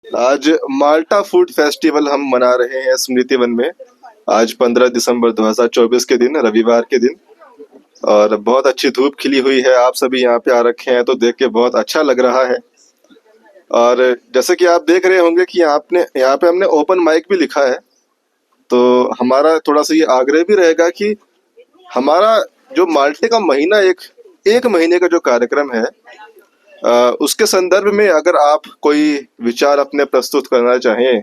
आज माल्टा food festival हम मना रहे हैं स्मृति वन में। आज 15 दिसंबर 2024 के दिन, रविवार के दिन। और बहुत अच्छी धूप खिली हुई है। आप सभी यहाँ पे आ रखे हैं तो देख के बहुत अच्छा लग रहा है। और जैसे कि आप देख रहे होंगे कि यहाँ पे हमने ओपन माइक भी लिखा है। तो हमारा थोड़ा सा ये आग्रह भी रहेगा कि हमारा जो माल्टे का महीना एक महीने का जो कार्यक्रम है, उसके संदर्भ में अगर आप कोई विचार अपने प्रस्तुत करना चाहें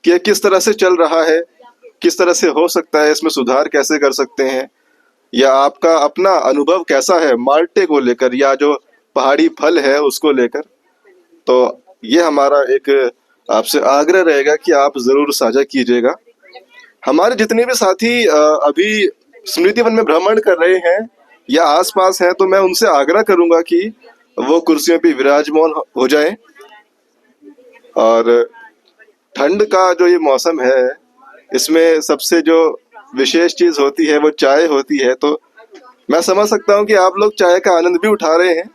कि ये किस तरह से चल रहा है, किस तरह से हो सकता है, इसमें सुधार कैसे कर सकते हैं, या आपका अपना अनुभव कैसा है माल्टे को लेकर या जो पहाड़ी फल है उसको लेकर, तो ये हमारा एक आपसे आग्रह रहेगा कि आप जरूर साझा कीजिएगा। हमारे जितने भी साथी अभी स्मृति वन में भ्रमण कर रहे हैं या आसपास हैं, तो मैं उनसे आग्रह करूंगा कि वो कुर्सियों पे विराजमान हो जाएं। और ठंड का जो ये मौसम है, इसमें सबसे जो विशेष चीज होती है वो चाय होती है। तो मैं समझ सकता हूँ कि आप लोग चाय का आनंद भी उठा रहे हैं,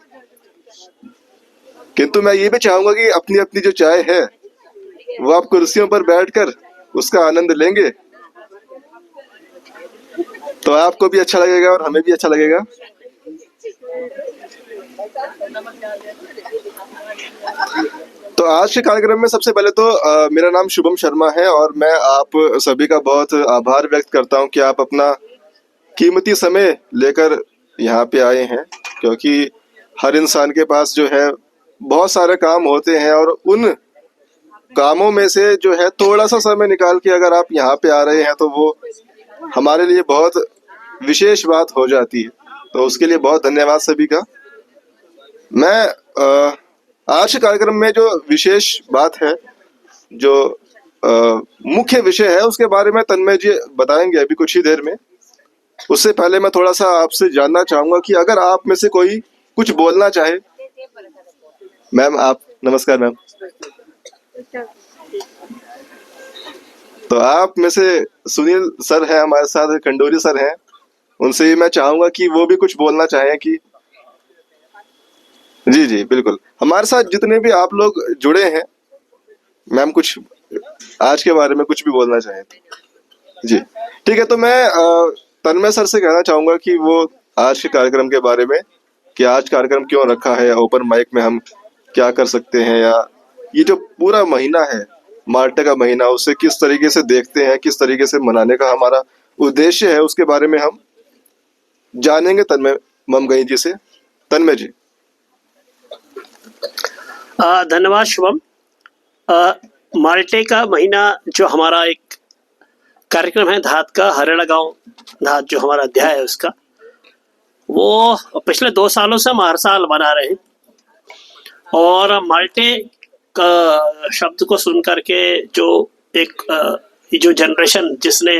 किंतु मैं ये भी चाहूंगा कि अपनी अपनी जो चाय है वो आप कुर्सियों पर बैठकर उसका आनंद लेंगे तो आपको भी अच्छा लगेगा और हमें भी अच्छा लगेगा। तो आज के कार्यक्रम में सबसे पहले तो मेरा नाम शुभम शर्मा है और मैं आप सभी का बहुत आभार व्यक्त करता हूं कि आप अपना कीमती समय लेकर यहाँ पे आए हैं, क्योंकि हर इंसान के पास जो है बहुत सारे काम होते हैं और उन कामों में से जो है थोड़ा सा समय निकाल के अगर आप यहाँ पे आ रहे हैं तो वो हमारे लिए बहुत विशेष बात हो जाती है। तो उसके लिए बहुत धन्यवाद सभी का। मैं आज के कार्यक्रम में जो विशेष बात है, जो मुख्य विषय है, उसके बारे में तन्मय जी बताएंगे अभी कुछ ही देर में। उससे पहले मैं थोड़ा सा आपसे जानना चाहूंगा कि अगर आप में से कोई कुछ बोलना चाहे। मैम, आप नमस्कार मैम। तो आप में से सुनील सर है हमारे साथ, खंडूरी सर हैं, उनसे भी मैं चाहूंगा कि वो भी कुछ बोलना चाहें कि जी जी बिल्कुल। हमारे साथ जितने भी आप लोग जुड़े हैं, मैम कुछ आज के बारे में कुछ भी बोलना चाहें तो जी ठीक है। तो मैं तन्मय सर से कहना चाहूंगा कि वो आज के कार्यक्रम के बारे में, कि आज कार्यक्रम क्यों रखा है, ओपन माइक में हम क्या कर सकते हैं, या ये जो पूरा महीना है माल्टे का महीना, उसे किस तरीके से देखते हैं, किस तरीके से मनाने का हमारा उद्देश्य है, उसके बारे में हम जानेंगे तन्मय ममगई जी से। तन्मय जी। धन्यवाद शुभम। माल्टे का महीना जो हमारा एक कार्यक्रम है, धात का हरियाणा गांव धात जो हमारा अध्याय है उसका, वो पिछले 2 सालों से हम हर साल मना रहे हैं। और माल्टे का शब्द को सुन करके जो एक जो जनरेशन जिसने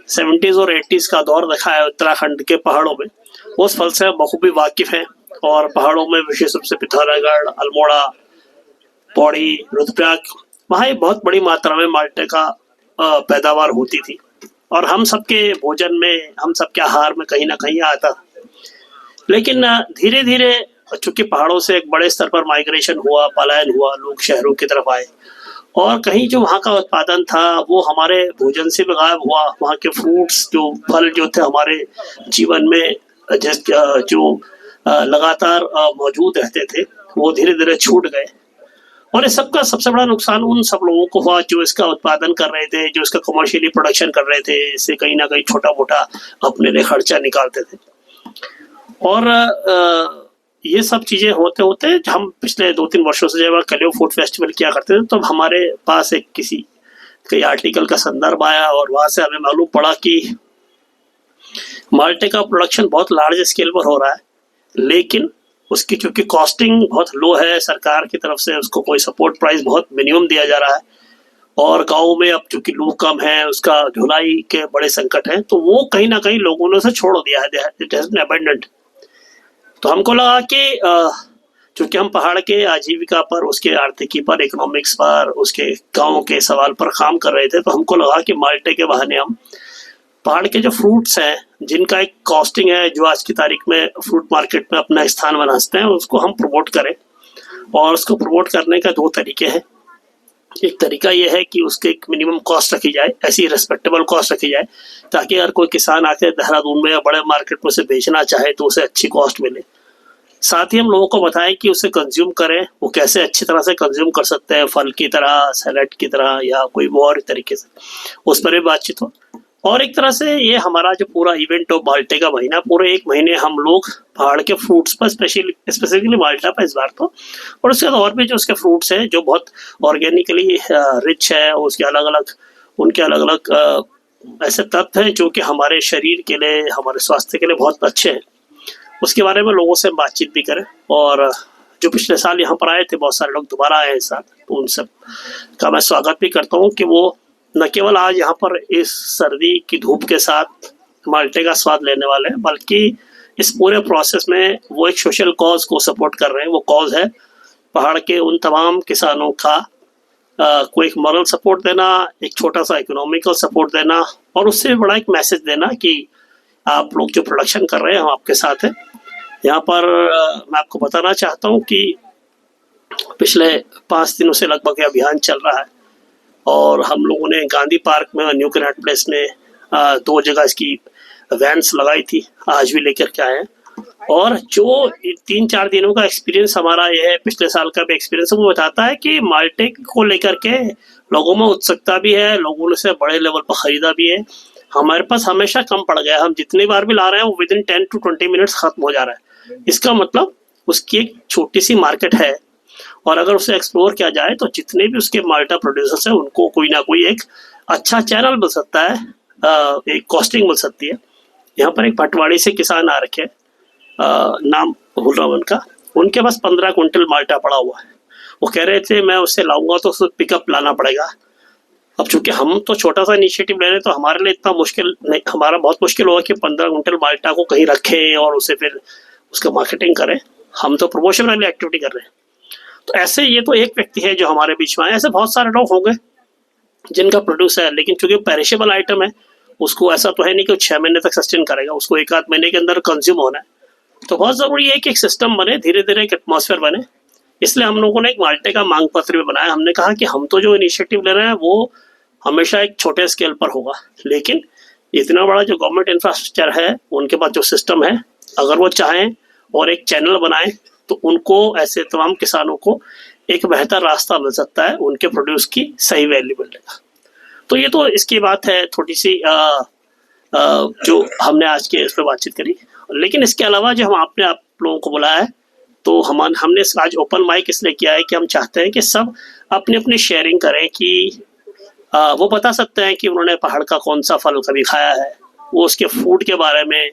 70s और 80s का दौर देखा है उत्तराखंड के पहाड़ों में, उस फल से बखूबी वाकिफ है। और पहाड़ों में विशेष रूप से पिथौरागढ़, अल्मोड़ा, पौड़ी, रुद्रप्रयाग, वहाँ बहुत बड़ी मात्रा में माल्टे का पैदावार होती थी और हम सबके भोजन में, हम सबके आहार में कहीं ना कहीं आता था। लेकिन धीरे धीरे चूंकि पहाड़ों से एक बड़े स्तर पर माइग्रेशन हुआ, पलायन हुआ, लोग शहरों की तरफ आए और कहीं जो वहाँ का उत्पादन था वो हमारे भोजन से भी गायब हुआ। वहाँ के फ्रूट्स, जो फल जो थे हमारे जीवन में जो लगातार मौजूद रहते थे, वो धीरे धीरे छूट गए। और इस सबका सबसे बड़ा नुकसान उन सब लोगों को हुआ जो इसका उत्पादन कर रहे थे, जो इसका कमर्शियली प्रोडक्शन कर रहे थे, इससे कहीं ना कहीं छोटा मोटा अपने लिए खर्चा निकालते थे। और ये सब चीजें होते होते हम पिछले 2-3 वर्षों से जब कलियो फूड फेस्टिवल किया करते थे, तो हमारे पास एक किसी कई आर्टिकल का संदर्भ आया और वहां से हमें मालूम पड़ा कि माल्टे का प्रोडक्शन बहुत लार्ज स्केल पर हो रहा है, लेकिन उसकी चूंकि कॉस्टिंग बहुत लो है, सरकार की तरफ से उसको कोई सपोर्ट प्राइस बहुत मिनिमम दिया जा रहा है और गाँव में अब चूंकि लोग कम है, उसका ढुलाई के बड़े संकट है, तो वो कहीं ना कहीं लोगों ने उसे छोड़ दिया है, इट हैज बीन अबैंडन्ड। तो हमको लगा कि चूंकि हम पहाड़ के आजीविका पर, उसके आर्थिकी पर, इकोनॉमिक्स पर, उसके गाँव के सवाल पर काम कर रहे थे, तो हमको लगा कि माल्टे के बहाने हम पहाड़ के जो फ्रूट्स हैं, जिनका एक कॉस्टिंग है, जो आज की तारीख में फ्रूट मार्केट में अपना स्थान बनाते हैं, उसको हम प्रमोट करें। और उसको प्रमोट करने का 2 तरीके हैं। एक तरीका ये है कि उसके एक मिनिमम कॉस्ट रखी जाए, ऐसी रिस्पेक्टेबल कॉस्ट रखी जाए, ताकि अगर कोई किसान आके देहरादून में या बड़े मार्केट में उसे बेचना चाहे तो उसे अच्छी कॉस्ट मिले। साथ ही हम लोगों को बताएं कि उसे कंज्यूम करें, वो कैसे अच्छी तरह से कंज्यूम कर सकते हैं, फल की तरह, सैलेड की तरह या कोई और तरीके से, उस पर भी बातचीत हो। और एक तरह से ये हमारा जो पूरा इवेंट हो माल्टे का महीना, पूरे एक महीने हम लोग पहाड़ के फ्रूट्स पर स्पेसिफिकली माल्टा पर इस बार तो, और उसके बाद और भी जो उसके फ्रूट्स हैं जो बहुत ऑर्गेनिकली रिच है, उसके अलग अलग उनके अलग अलग ऐसे तत्व हैं जो कि हमारे शरीर के लिए, हमारे स्वास्थ्य के लिए बहुत अच्छे हैं, उसके बारे में लोगों से बातचीत भी करें। और जो पिछले साल यहाँ पर आए थे, बहुत सारे लोग दोबारा आए हैं इस साल, तो उन सब का मैं स्वागत भी करता हूँ कि वो न केवल आज यहाँ पर इस सर्दी की धूप के साथ माल्टे का स्वाद लेने वाले हैं, बल्कि इस पूरे प्रोसेस में वो एक सोशल कॉज को सपोर्ट कर रहे हैं। वो कॉज है पहाड़ के उन तमाम किसानों का को एक मॉरल सपोर्ट देना, एक छोटा सा इकोनॉमिकल सपोर्ट देना, और उससे बड़ा एक मैसेज देना कि आप लोग जो प्रोडक्शन कर रहे हैं हम आपके साथ हैं। यहाँ पर मैं आपको बताना चाहता हूँ कि पिछले 5 दिनों से लगभग ये अभियान चल रहा है, और हम लोगों ने गांधी पार्क में और न्यू कनाट प्लेस में 2 जगह इसकी वैन्स लगाई थी, आज भी लेकर के आए हैं। और जो 3-4 दिनों का एक्सपीरियंस हमारा ये है, पिछले साल का भी एक्सपीरियंस, वो बताता है कि माल्टे को लेकर के लोगों में उत्सुकता भी है, लोगों ने से बड़े लेवल पर खरीदा भी है। हमारे पास हमेशा कम पड़ गया, हम जितनी बार भी ला रहे हैं वो विदिन 10 to 20 मिनट्स खत्म हो जा रहा है। इसका मतलब उसकी एक छोटी सी मार्केट है, और अगर उसे एक्सप्लोर किया जाए तो जितने भी उसके माल्टा प्रोड्यूसर्स हैं उनको कोई ना कोई एक अच्छा चैनल मिल सकता है, एक कॉस्टिंग मिल सकती है। यहाँ पर एक पटवाड़ी से किसान आ रखे हैं, नाम भूल रहा हूँ उनका, उनके पास 15 क्विंटल माल्टा पड़ा हुआ है। वो कह रहे थे मैं उससे लाऊंगा तो उसको पिकअप लाना पड़ेगा। अब चूंकि हम तो छोटा सा इनिशिएटिव ले रहे हैं, तो हमारे लिए इतना मुश्किल नहीं, हमारा बहुत मुश्किल होगा कि 15 क्विंटल माल्टा को कहीं रखें और उसे फिर उसका मार्केटिंग करें। हम तो प्रमोशन वाली एक्टिविटी कर रहे हैं। तो ऐसे ये तो एक व्यक्ति है जो हमारे बीच में आए, ऐसे बहुत सारे लोग होंगे जिनका प्रोड्यूस है, लेकिन चूंकि पेरिशेबल आइटम है, उसको ऐसा तो है नहीं कि 6 महीने तक सस्टेन करेगा, उसको 1-8 महीने के अंदर कंज्यूम होना है। तो बहुत जरूरी है कि एक सिस्टम बने, धीरे धीरे एक एटमॉस्फेयर बने। इसलिए हम लोगों ने एक माल्टे का मांग पत्र भी बनाया। हमने कहा कि हम तो जो इनिशिएटिव ले रहे हैं वो हमेशा एक छोटे स्केल पर होगा, लेकिन इतना बड़ा जो गवर्नमेंट इंफ्रास्ट्रक्चर है, उनके पास जो सिस्टम है, अगर वो चाहें और एक चैनल बनाए तो उनको, ऐसे तमाम किसानों को एक बेहतर रास्ता मिल सकता है उनके प्रोड्यूस की सही वैल्यू मिलने का। तो ये तो इसकी बात है थोड़ी सी जो हमने आज के इस पर बातचीत करी। लेकिन इसके अलावा जो हम आपने आप लोगों को बुलाया है, तो हमने आज ओपन माइक इसलिए किया है कि हम चाहते हैं कि सब अपनी अपनी शेयरिंग करें, कि वो बता सकते हैं कि उन्होंने पहाड़ का कौन सा फल कभी खाया है, वो उसके फूड के बारे में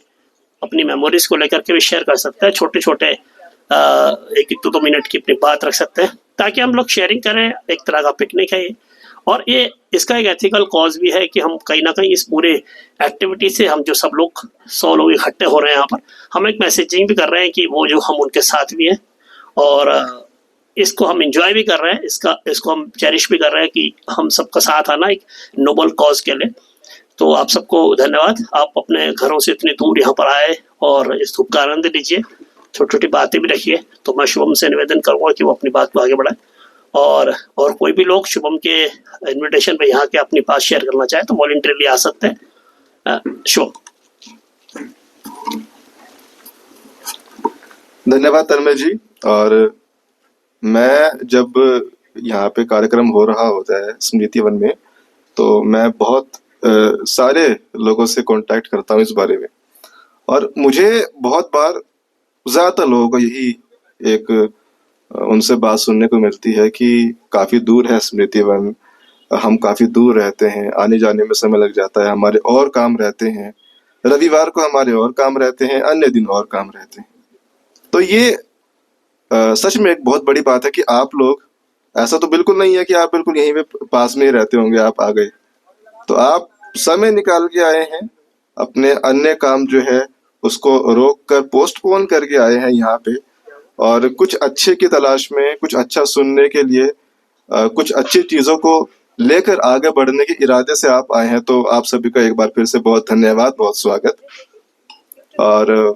अपनी मेमोरीज को लेकर के भी शेयर कर सकते हैं। छोटे छोटे 1-2 मिनट की अपनी बात रख सकते हैं, ताकि हम लोग शेयरिंग करें। एक तरह का पिकनिक है ये, और ये इसका एक एथिकल कॉज भी है कि हम कहीं ना कहीं इस पूरे एक्टिविटी से, हम जो सब लोग 100 लोग इकट्ठे हो रहे हैं यहाँ पर, हम एक मैसेजिंग भी कर रहे हैं कि वो जो हम उनके साथ भी हैं, और इसको हम एंजॉय भी कर रहे हैं, इसको हम चेरिश भी कर रहे हैं कि हम सबका साथ आना एक नोबल कॉज के लिए। तो आप सबको धन्यवाद, आप अपने घरों से इतनी दूर यहाँ पर आए और इस धूप का आनंद लीजिए, छोटी छोटी बातें भी रखिए। तो मैं शुभम से निवेदन करूंगा कि वो अपनी बात को आगे बढ़ाए, और कोई भी लोग शुभम के इनविटेशन पे यहाँ के अपनी बात शेयर करना चाहे तो वॉलंटरीली आ सकते हैं। शुभम। धन्यवाद तन्मय जी। और मैं जब यहाँ पे कार्यक्रम हो रहा होता है स्मृति वन में, तो मैं बहुत सारे लोगों से कांटेक्ट करता हूँ इस बारे में, और मुझे बहुत बार ज़्यादातर लोगों को यही एक उनसे बात सुनने को मिलती है कि काफ़ी दूर है स्मृति वन, हम काफ़ी दूर रहते हैं, आने जाने में समय लग जाता है, हमारे और काम रहते हैं, रविवार को हमारे और काम रहते हैं, अन्य दिन और काम रहते हैं। तो ये सच में एक बहुत बड़ी बात है कि आप लोग, ऐसा तो बिल्कुल नहीं है कि आप बिल्कुल यहीं पे पास में ही रहते होंगे, आप आ गए, तो आप समय निकाल के आए हैं, अपने अन्य काम जो है उसको रोक कर, पोस्टपोन करके आए हैं यहाँ पे, और कुछ अच्छे की तलाश में, कुछ अच्छा सुनने के लिए, कुछ अच्छी चीज़ों को लेकर आगे बढ़ने के इरादे से आप आए हैं। तो आप सभी का एक बार फिर से बहुत धन्यवाद, बहुत स्वागत। और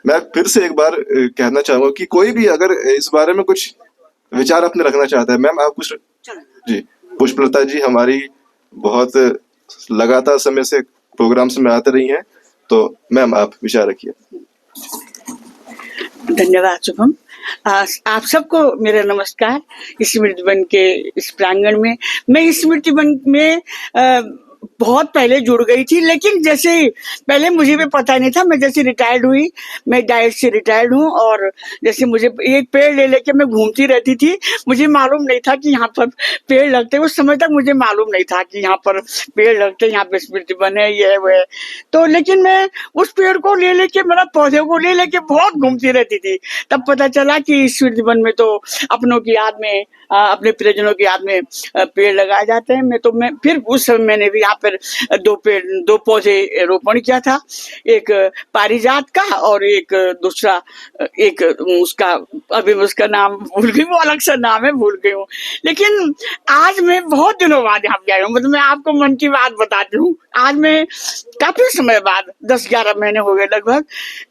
मैं फिर से एक बार कहना चाहूँगा कि कोई भी अगर इस बारे में कुछ विचार अपने रखना चाहता है, मैम आप कुछ जी, पुष्पलता जी हमारी बहुत लगातार समय से प्रोग्राम्स में आते रही हैं, तो मैम आप विचार रखिए। धन्यवाद शुभम। आप सबको मेरा नमस्कार। स्मृति वन के इस प्रांगण में मैं स्मृति वन में बहुत पहले जुड़ गई थी, लेकिन जैसे पहले मुझे भी पता नहीं था। मैं जैसे रिटायर्ड हुई, मैं डाइट से रिटायर्ड हूँ, और जैसे मुझे एक पेड़ ले लेके मैं घूमती रहती थी। मुझे मालूम नहीं था कि यहाँ पर पेड़ लगते, उस समय तक मुझे मालूम नहीं था कि यहाँ पर पेड़ लगते, यहाँ पे स्मृति वन है, ये है वो है। तो लेकिन मैं उस पेड़ को ले लेके, मतलब पौधे को ले लेके बहुत घूमती रहती थी। तब पता चला कि स्मृति वन में तो अपनों की याद में, अपने प्रियजनों की याद में पेड़ लगाए जाते हैं। मैं फिर उस समय मैंने भी यहाँ पर दो पौधे रोपण किया था, एक पारिजात का और एक दूसरा, एक उसका, अभी मैं उसका नाम भूल गई, वो अलग सा नाम है, भूल गई हूँ। लेकिन आज मैं बहुत दिनों बाद यहाँ पे आई हूँ। मतलब मैं आपको मन की बात बताती हूँ, आज मैं काफी समय बाद, 10-11 महीने हो गए लगभग,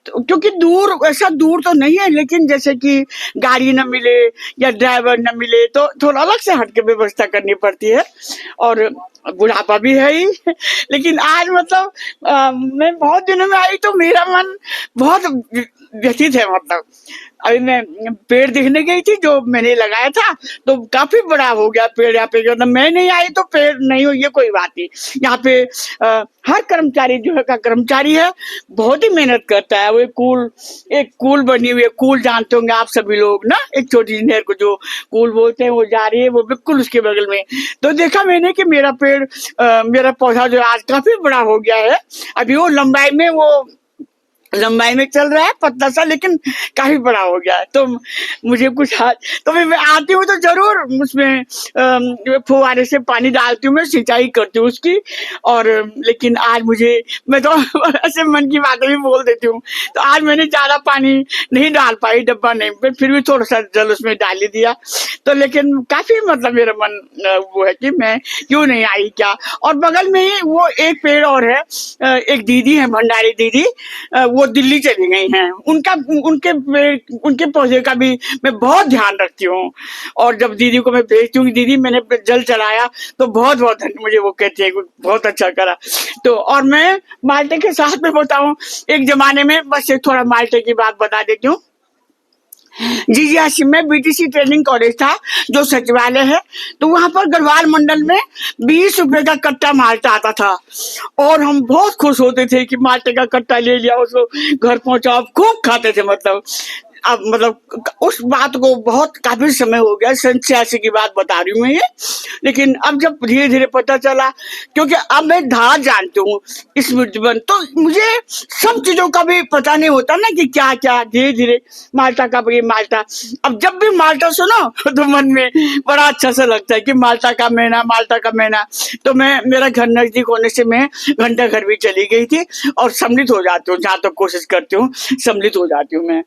तो क्योंकि ऐसा दूर तो नहीं है, लेकिन जैसे कि गाड़ी न मिले या ड्राइवर न मिले तो थोड़ा अलग से हट के व्यवस्था करनी पड़ती है, और बुढ़ापा भी है ही। लेकिन आज मतलब मैं बहुत दिनों में आई तो मेरा मन बहुत व्यथित है। मतलब अभी मैं पेड़ देखने गई थी जो मैंने लगाया था, तो काफी बड़ा हो गया पेड़ यहाँ पे। मतलब मैं नहीं आई तो पेड़ नहीं हो, ये कोई बात नहीं। यहाँ पे हर कर्मचारी जो है का कर्मचारी है, बहुत ही मेहनत करता है। वो एक कूल बनी हुई है, कूल जानते होंगे आप सभी लोग ना, एक छोटी सी नहर को जो कूल बोलते हैं, वो जा रही है, वो बिल्कुल उसके बगल में। तो देखा मैंने कि मेरा पौधा जो आज काफी बड़ा हो गया है। अभी वो लंबाई में चल रहा है, पतला सा, लेकिन काफी बड़ा हो गया है। तो मुझे तो मैं आती हूँ तो जरूर उसमें फुहारे से पानी डालती हूँ, मैं सिंचाई करती हूँ उसकी। और लेकिन आज मैं तो ऐसे मन की बातें भी बोल देती हूँ। तो आज मैंने ज्यादा पानी नहीं डाल पाई, डब्बा नहीं, मैं फिर भी थोड़ा सा जल उसमें डाल ही दिया। तो लेकिन काफी मतलब मेरा मन वो है कि मैं क्यों नहीं आई क्या। और बगल में ही वो एक पेड़ और है, एक दीदी है, भंडारी दीदी, वो दिल्ली चली गई हैं। उनके पौधे का भी मैं बहुत ध्यान रखती हूँ। और जब दीदी को मैं भेजती हूँ, दीदी मैंने जल चलाया, तो बहुत बहुत धन्यवाद, मुझे वो कहती है बहुत अच्छा करा। तो और मैं माल्टे के साथ में बताऊं, एक जमाने में, बस एक थोड़ा माल्टे की बात बता देती हूँ। जी में बीटीसी ट्रेनिंग कॉलेज था जो सचिवालय है, तो वहां पर गढ़वाल मंडल में 20 रुपए का कट्टा माल्टा आता था, और हम बहुत खुश होते थे कि माल्टे का कट्टा ले लिया, उसको घर पहुंचाओ, खूब खाते थे। मतलब उस बात को बहुत काफी समय हो गया, 86 की बात बता रही हूँ मैं ये। लेकिन अब जब धीरे धीरे पता चला, क्योंकि अब मैं धार जानती हूँ स्मृति वन, तो मुझे सब चीजों का भी पता नहीं होता ना कि क्या क्या। धीरे धीरे माल्टा का ये माल्टा, अब जब भी माल्टा सुनो तो मन में बड़ा अच्छा सा लगता है कि माल्टा का महीना। तो मेरा घर नजदीक होने से मैं घंटा घर भी चली गई थी, और सम्मिलित हो जाती हूँ, जहाँ तक कोशिश करती हूँ सम्मिलित हो जाती हूँ मैं।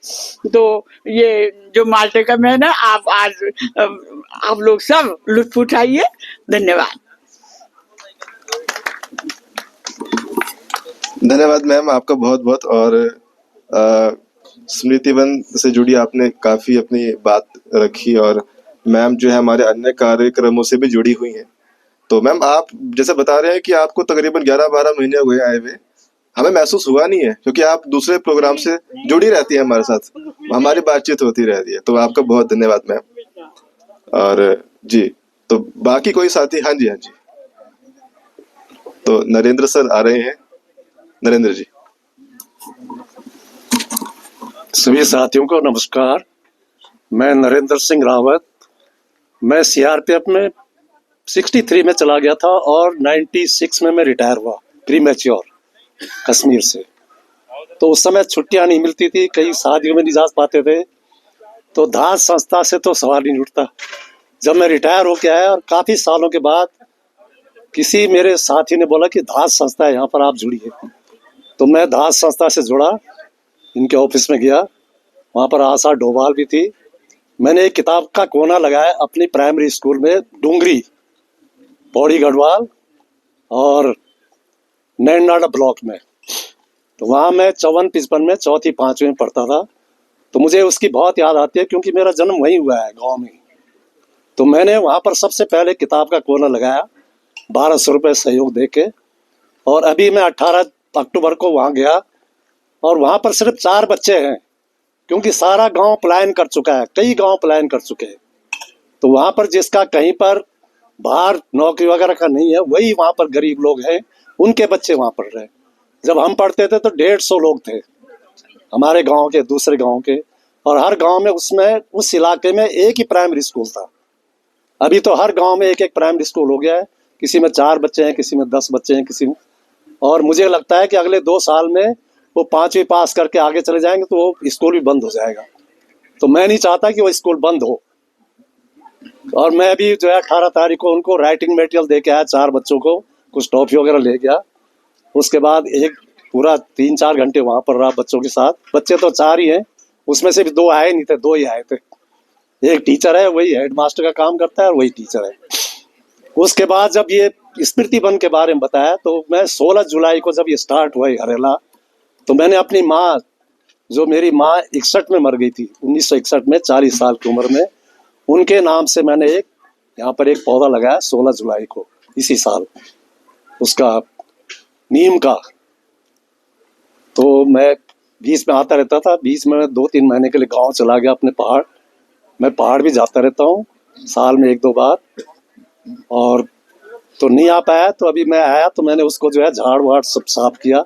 तो ये जो माल्टे का महीना, आप लोग सब लुत्फ उठाइए। धन्यवाद। धन्यवाद मैम आपका बहुत बहुत। और स्मृति वन से जुड़ी आपने काफी अपनी बात रखी, और मैम जो है हमारे अन्य कार्यक्रमों से भी जुड़ी हुई हैं। तो मैम आप जैसे बता रहे हैं कि आपको तकरीबन 11-12 महीने हो गए आए हुए, हमें महसूस हुआ नहीं है, क्योंकि आप दूसरे प्रोग्राम से जुड़ी रहती है हमारे साथ, हमारी बातचीत होती रहती है। तो आपका बहुत धन्यवाद मैम। और जी, तो बाकी कोई साथी? हाँ जी। तो नरेंद्र सर आ रहे हैं। नरेंद्र जी। सभी साथियों को नमस्कार। मैं नरेंद्र सिंह रावत, मैं सीआरपीएफ में 63 में चला गया था, और 96 में मैं रिटायर हुआ प्रीमैच्योर कश्मीर से। तो उस समय छुट्टियां नहीं मिलती थी, कई शादियों में नहीं जा पाते थे, तो धात संस्था से तो सवाल ही नहीं उठता। जब मैं रिटायर होके आया और काफ़ी सालों के बाद किसी मेरे साथी ने बोला कि धात संस्था है, यहाँ पर आप जुड़िए। तो मैं धात संस्था से जुड़ा, इनके ऑफिस में गया, वहाँ पर आशा डोभाल भी थी। मैंने एक किताब का कोना लगाया अपनी प्राइमरी स्कूल में, डूंगरी, पौड़ी गढ़वाल और नैनाडा ब्लॉक में। तो वहाँ मैं 54-55 में 4वीं-5वीं में पढ़ता था। तो मुझे उसकी बहुत याद आती है, क्योंकि मेरा जन्म वहीं हुआ है, गांव में। तो मैंने वहाँ पर सबसे पहले किताब का कोना लगाया 1200 रुपये सहयोग दे के। और अभी मैं 18 अक्टूबर को वहाँ गया और वहाँ पर सिर्फ 4 बच्चे हैं, क्योंकि सारा गांव पलायन कर चुका है, कई गांव पलायन कर चुके हैं। तो वहाँ पर जिसका कहीं पर बाहर नौकरी वगैरह का नहीं है, वही वहाँ पर गरीब लोग हैं, उनके बच्चे वहाँ पढ़ रहे हैं। जब हम पढ़ते थे तो 150 लोग थे हमारे गांव के, दूसरे गांव के, और हर गांव में उसमें उस इलाके में एक ही प्राइमरी स्कूल था। अभी तो हर गांव में एक एक प्राइमरी स्कूल हो गया है, किसी में 4 बच्चे हैं, किसी में 10 बच्चे हैं, किसी में। और मुझे लगता है कि अगले 2 साल में वो 5वीं पास करके आगे चले जाएंगे तो वो स्कूल भी बंद हो जाएगा। तो मैं नहीं चाहता कि वो स्कूल बंद हो। और मैं भी जो है 18 तारीख को उनको राइटिंग मटेरियल दे के आया, 4 बच्चों को कुछ टॉफी वगैरह ले गया। उसके बाद एक पूरा 3-4 घंटे वहाँ पर रहा बच्चों के साथ। बच्चे तो 4 ही हैं, उसमें से भी 2 आए नहीं थे, 2 ही आए थे। एक टीचर है, वही हेड मास्टर का काम करता है, और वही टीचर है। उसके बाद जब ये स्मृति वन के बारे में बताया तो मैं 16 जुलाई को जब ये स्टार्ट हुआ हरेला, तो मैंने अपनी माँ, जो मेरी माँ 61 में मर गई थी, 1961 में, 40 साल की उम्र में, उनके नाम से मैंने एक यहाँ पर एक पौधा लगाया 16 जुलाई को इसी साल, उसका नीम का। तो मैं बीच में आता रहता था, बीच में 2-3 महीने के लिए गांव चला गया अपने पहाड़। मैं पहाड़ भी जाता रहता हूँ साल में 1-2 बार, और तो नहीं आ पाया। तो अभी मैं आया तो मैंने उसको जो है झाड़ वाड़ सब साफ किया।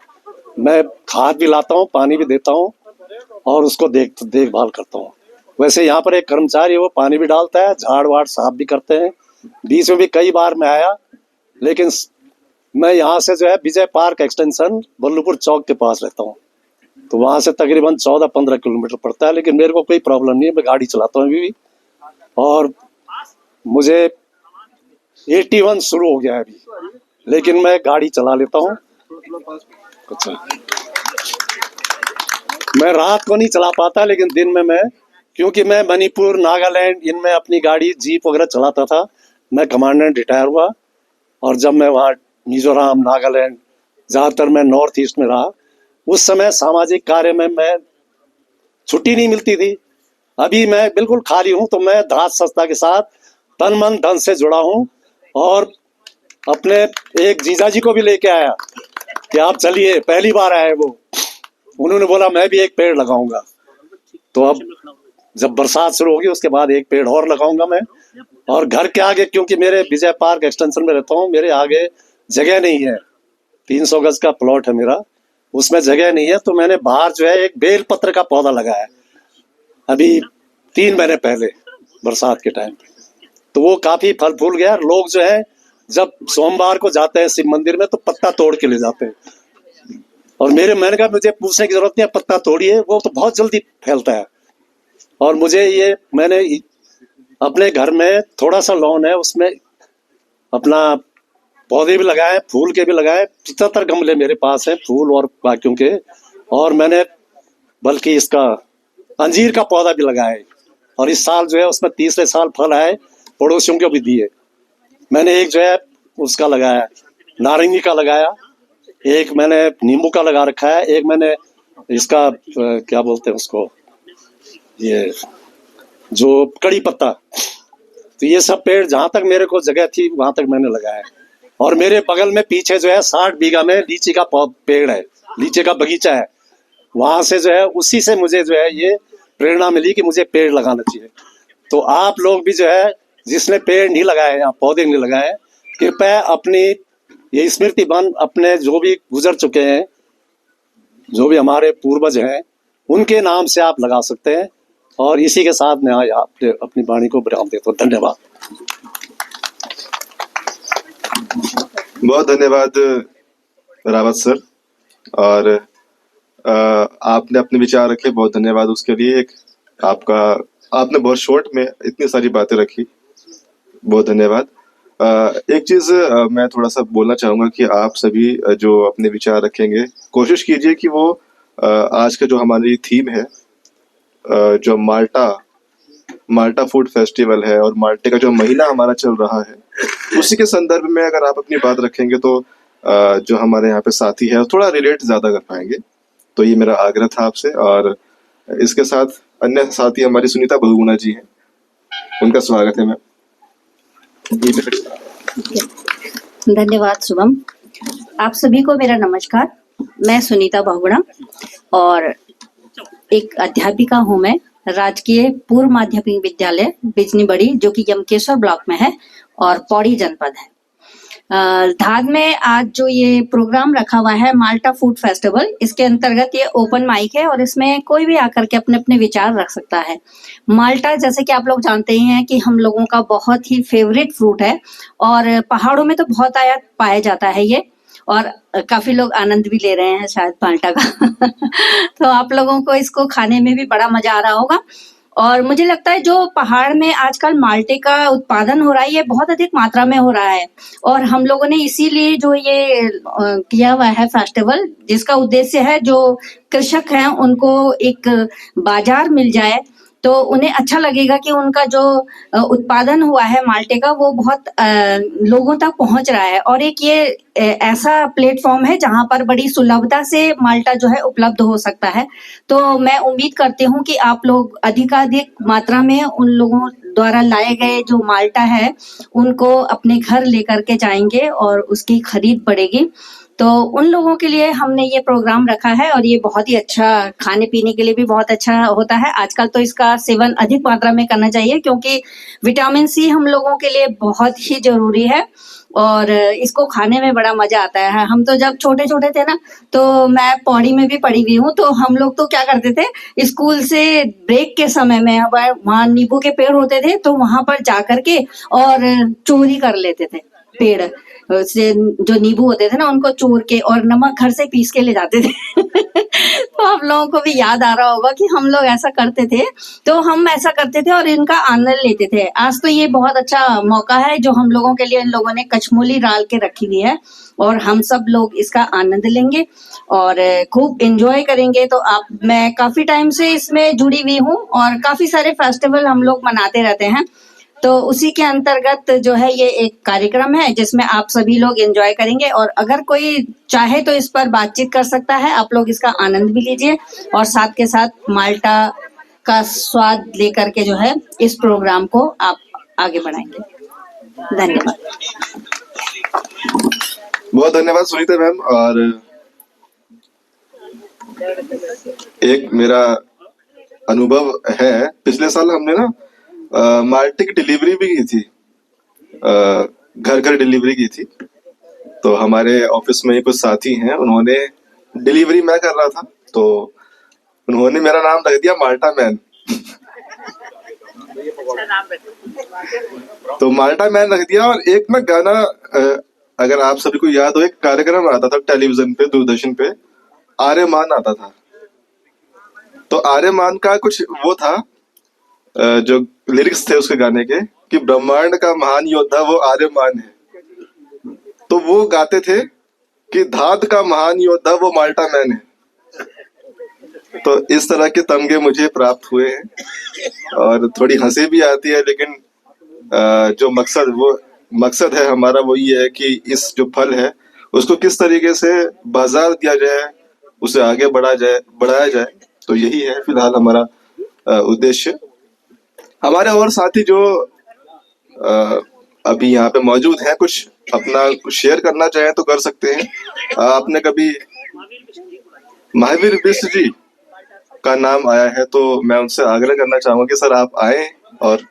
मैं खाद भी लाता हूँ, पानी भी देता हूँ, और उसको देखभाल करता हूँ। वैसे यहाँ पर एक कर्मचारी है, वो पानी भी डालता है, झाड़ वाड़ साफ भी करते हैं। बीच में भी कई बार मैं आया, लेकिन मैं यहाँ से जो है विजय पार्क एक्सटेंशन बल्लूपुर चौक के पास रहता हूँ, तो वहाँ से तकरीबन 14-15 किलोमीटर पड़ता है। लेकिन मेरे को कोई प्रॉब्लम नहीं है, मैं गाड़ी चलाता हूँ अभी भी। और मुझे 81 शुरू हो गया है अभी, लेकिन मैं गाड़ी चला लेता हूँ। अच्छा, मैं रात को नहीं चला पाता, लेकिन दिन में मैं, क्योंकि मैं मणिपुर, नागालैंड, इनमें अपनी गाड़ी जीप वगैरह चलाता था। मैं कमांडेंट रिटायर हुआ, और जब मैं वहाँ मिजोरम, नागालैंड, ज़्यादातर मैं नॉर्थ ईस्ट में रहा, उस समय सामाजिक कार्य में मैं छुट्टी नहीं मिलती थी। अभी मैं बिल्कुल खाली हूँ, तो मैं दास संस्था के साथ तन मन धन से जुड़ा हूँ। और अपने एक जीजा जी को भी लेके आया कि आप चलिए, पहली बार आए वो, उन्होंने बोला मैं भी एक पेड़ लगाऊंगा। तो अब जब बरसात शुरू होगी उसके बाद एक पेड़ और लगाऊंगा मैं। और घर के आगे, क्योंकि मेरे विजय पार्क एक्सटेंशन में रहता हूँ, मेरे आगे जगह नहीं है, 300 गज का प्लॉट है मेरा, उसमें जगह नहीं है। तो मैंने बाहर जो है एक बेल पत्र का पौधा लगाया अभी 3 महीने पहले, बरसात के टाइम। तो वो काफी फल फूल गया। लोग जो है जब सोमवार को जाते हैं शिव मंदिर में, तो पत्ता तोड़ के ले जाते हैं। और मैंने कहा मुझे पूछने की जरूरत नहीं है, पत्ता तोड़िए, वो तो बहुत जल्दी फैलता है। और मैंने अपने घर में थोड़ा सा लॉन है, उसमें अपना पौधे भी लगाए, फूल के भी लगाए। 75 गमले मेरे पास हैं फूल और बाकियों के। और मैंने बल्कि इसका अंजीर का पौधा भी लगाया है, और इस साल जो है उसमें तीसरे साल फल आए, पड़ोसियों को भी दिए। मैंने एक जो है उसका लगाया, नारंगी का लगाया, एक मैंने नींबू का लगा रखा है, एक मैंने इसका क्या बोलते हैं उसको, ये जो कड़ी पत्ता। तो ये सब पेड़ जहां तक मेरे को जगह थी वहां तक मैंने लगाया। और मेरे बगल में पीछे जो है 60 बीघा में लीची का पेड़ है, लीची का बगीचा है। वहां से जो है, उसी से मुझे जो है ये प्रेरणा मिली कि मुझे पेड़ लगाना चाहिए। तो आप लोग भी जो है, जिसने पेड़ नहीं लगाए या पौधे नहीं लगाए, कृपया अपनी ये स्मृति वन, अपने जो भी गुजर चुके हैं, जो भी हमारे पूर्वज हैं, उनके नाम से आप लगा सकते हैं। और इसी के साथ मैं अपनी वाणी को विराम देता हूँ। धन्यवाद। बहुत धन्यवाद रावत सर, और आपने अपने विचार रखे, बहुत धन्यवाद उसके लिए। आपने बहुत शॉर्ट में इतनी सारी बातें रखी, बहुत धन्यवाद। एक चीज मैं थोड़ा सा बोलना चाहूंगा कि आप सभी जो अपने विचार रखेंगे, कोशिश कीजिए कि वो आज का जो हमारी थीम है, जो माल्टा फूड फेस्टिवल है और माल्टे का जो महीना हमारा चल रहा है, उसी के संदर्भ में अगर आप अपनी बात रखेंगे तो जो हमारे यहाँ पे साथी है थोड़ा रिलेट ज्यादा कर पाएंगे। तो ये मेरा आग्रह था आपसे। और इसके साथ अन्य साथी हमारी सुनीता बहुगुणा जी हैं, उनका स्वागत है मैम। धन्यवाद शुभम। आप सभी को मेरा नमस्कार। मैं सुनीता बहुगुणा और एक अध्यापिका हूँ। मैं राजकीय पूर्व माध्यमिक विद्यालय बिजनी बड़ी, जो कि यमकेश्वर ब्लॉक में है और पौड़ी जनपद है। धाद में आज जो ये प्रोग्राम रखा हुआ है माल्टा फूड फेस्टिवल, इसके अंतर्गत ये ओपन माइक है और इसमें कोई भी आकर के अपने अपने विचार रख सकता है। माल्टा, जैसे कि आप लोग जानते ही हैं कि हम लोगों का बहुत ही फेवरेट फ्रूट है और पहाड़ों में तो बहुत आया पाया जाता है ये, और काफी लोग आनंद भी ले रहे हैं शायद माल्टा का तो आप लोगों को इसको खाने में भी बड़ा मजा आ रहा होगा। और मुझे लगता है जो पहाड़ में आजकल माल्टे का उत्पादन हो रहा है, ये बहुत अधिक मात्रा में हो रहा है और हम लोगों ने इसीलिए जो ये किया हुआ है फेस्टिवल, जिसका उद्देश्य है जो कृषक हैं उनको एक बाजार मिल जाए, तो उन्हें अच्छा लगेगा कि उनका जो उत्पादन हुआ है माल्टे का वो बहुत लोगों तक पहुंच रहा है। और एक ये ऐसा प्लेटफॉर्म है जहां पर बड़ी सुलभता से माल्टा जो है उपलब्ध हो सकता है। तो मैं उम्मीद करती हूं कि आप लोग अधिकाधिक मात्रा में उन लोगों द्वारा लाए गए जो माल्टा है उनको अपने घर लेकर के जाएंगे और उसकी खरीद बढ़ेगी। तो उन लोगों के लिए हमने ये प्रोग्राम रखा है और ये बहुत ही अच्छा, खाने पीने के लिए भी बहुत अच्छा होता है। आजकल तो इसका सेवन अधिक मात्रा में करना चाहिए क्योंकि विटामिन सी हम लोगों के लिए बहुत ही जरूरी है और इसको खाने में बड़ा मजा आता है। हम तो जब छोटे छोटे थे ना, तो मैं पौड़ी में भी पढ़ी हुई हूँ, तो हम लोग तो क्या करते थे, स्कूल से ब्रेक के समय में वहाँ नींबू के पेड़ होते थे तो वहां पर जा करके और चोरी कर लेते थे पेड़ से, जो नींबू होते थे ना उनको चूर के और नमक घर से पीस के ले जाते थे तो आप लोगों को भी याद आ रहा होगा कि हम लोग ऐसा करते थे। तो हम ऐसा करते थे और इनका आनंद लेते थे। आज तो ये बहुत अच्छा मौका है जो हम लोगों के लिए इन लोगों ने कचमूली डाल के रखी हुई है और हम सब लोग इसका आनंद लेंगे और खूब एंजॉय करेंगे। तो मैं काफी टाइम से इसमें जुड़ी हुई हूँ और काफी सारे फेस्टिवल हम लोग मनाते रहते हैं। तो उसी के अंतर्गत जो है ये एक कार्यक्रम है जिसमें आप सभी लोग एंजॉय करेंगे और अगर कोई चाहे तो इस पर बातचीत कर सकता है। आप लोग इसका आनंद भी लीजिए और साथ के साथ माल्टा का स्वाद लेकर के जो है इस प्रोग्राम को आप आगे बढ़ाएंगे। धन्यवाद। बहुत धन्यवाद सुनीता मैम। और एक मेरा अनुभव है, पिछले साल हमने ना माल्टे की डिलीवरी भी की थी, घर घर डिलीवरी की थी। तो हमारे ऑफिस में ही कुछ साथी हैं, उन्होंने डिलीवरी मैं कर रहा था तो उन्होंने मेरा नाम रख दिया माल्टा मैन तो माल्टा मैन रख दिया। और एक ना गाना, अगर आप सभी को याद हो, एक कार्यक्रम आता था टेलीविजन पे, दूरदर्शन पे, आर्यमान आता था। तो आर्यमान का कुछ वो था, जो लिरिक्स थे उसके गाने के, कि ब्रह्मांड का महान योद्धा वो आर्यमान है। तो वो गाते थे कि धात का महान योद्धा वो माल्टा मैन है। तो इस तरह के तमगे मुझे प्राप्त हुए हैं और थोड़ी हंसी भी आती है, लेकिन जो मकसद है हमारा वो ये है कि इस जो फल है उसको किस तरीके से बाजार दिया जाए, उसे आगे बढ़ाया जाए। तो यही है फिलहाल हमारा उद्देश्य। हमारे और साथी जो अभी यहाँ पे मौजूद हैं, कुछ अपना शेयर करना चाहें तो कर सकते हैं। आपने कभी महावीर बिष्ट जी का नाम आया है तो मैं उनसे आग्रह करना चाहूंगा कि सर आप आए और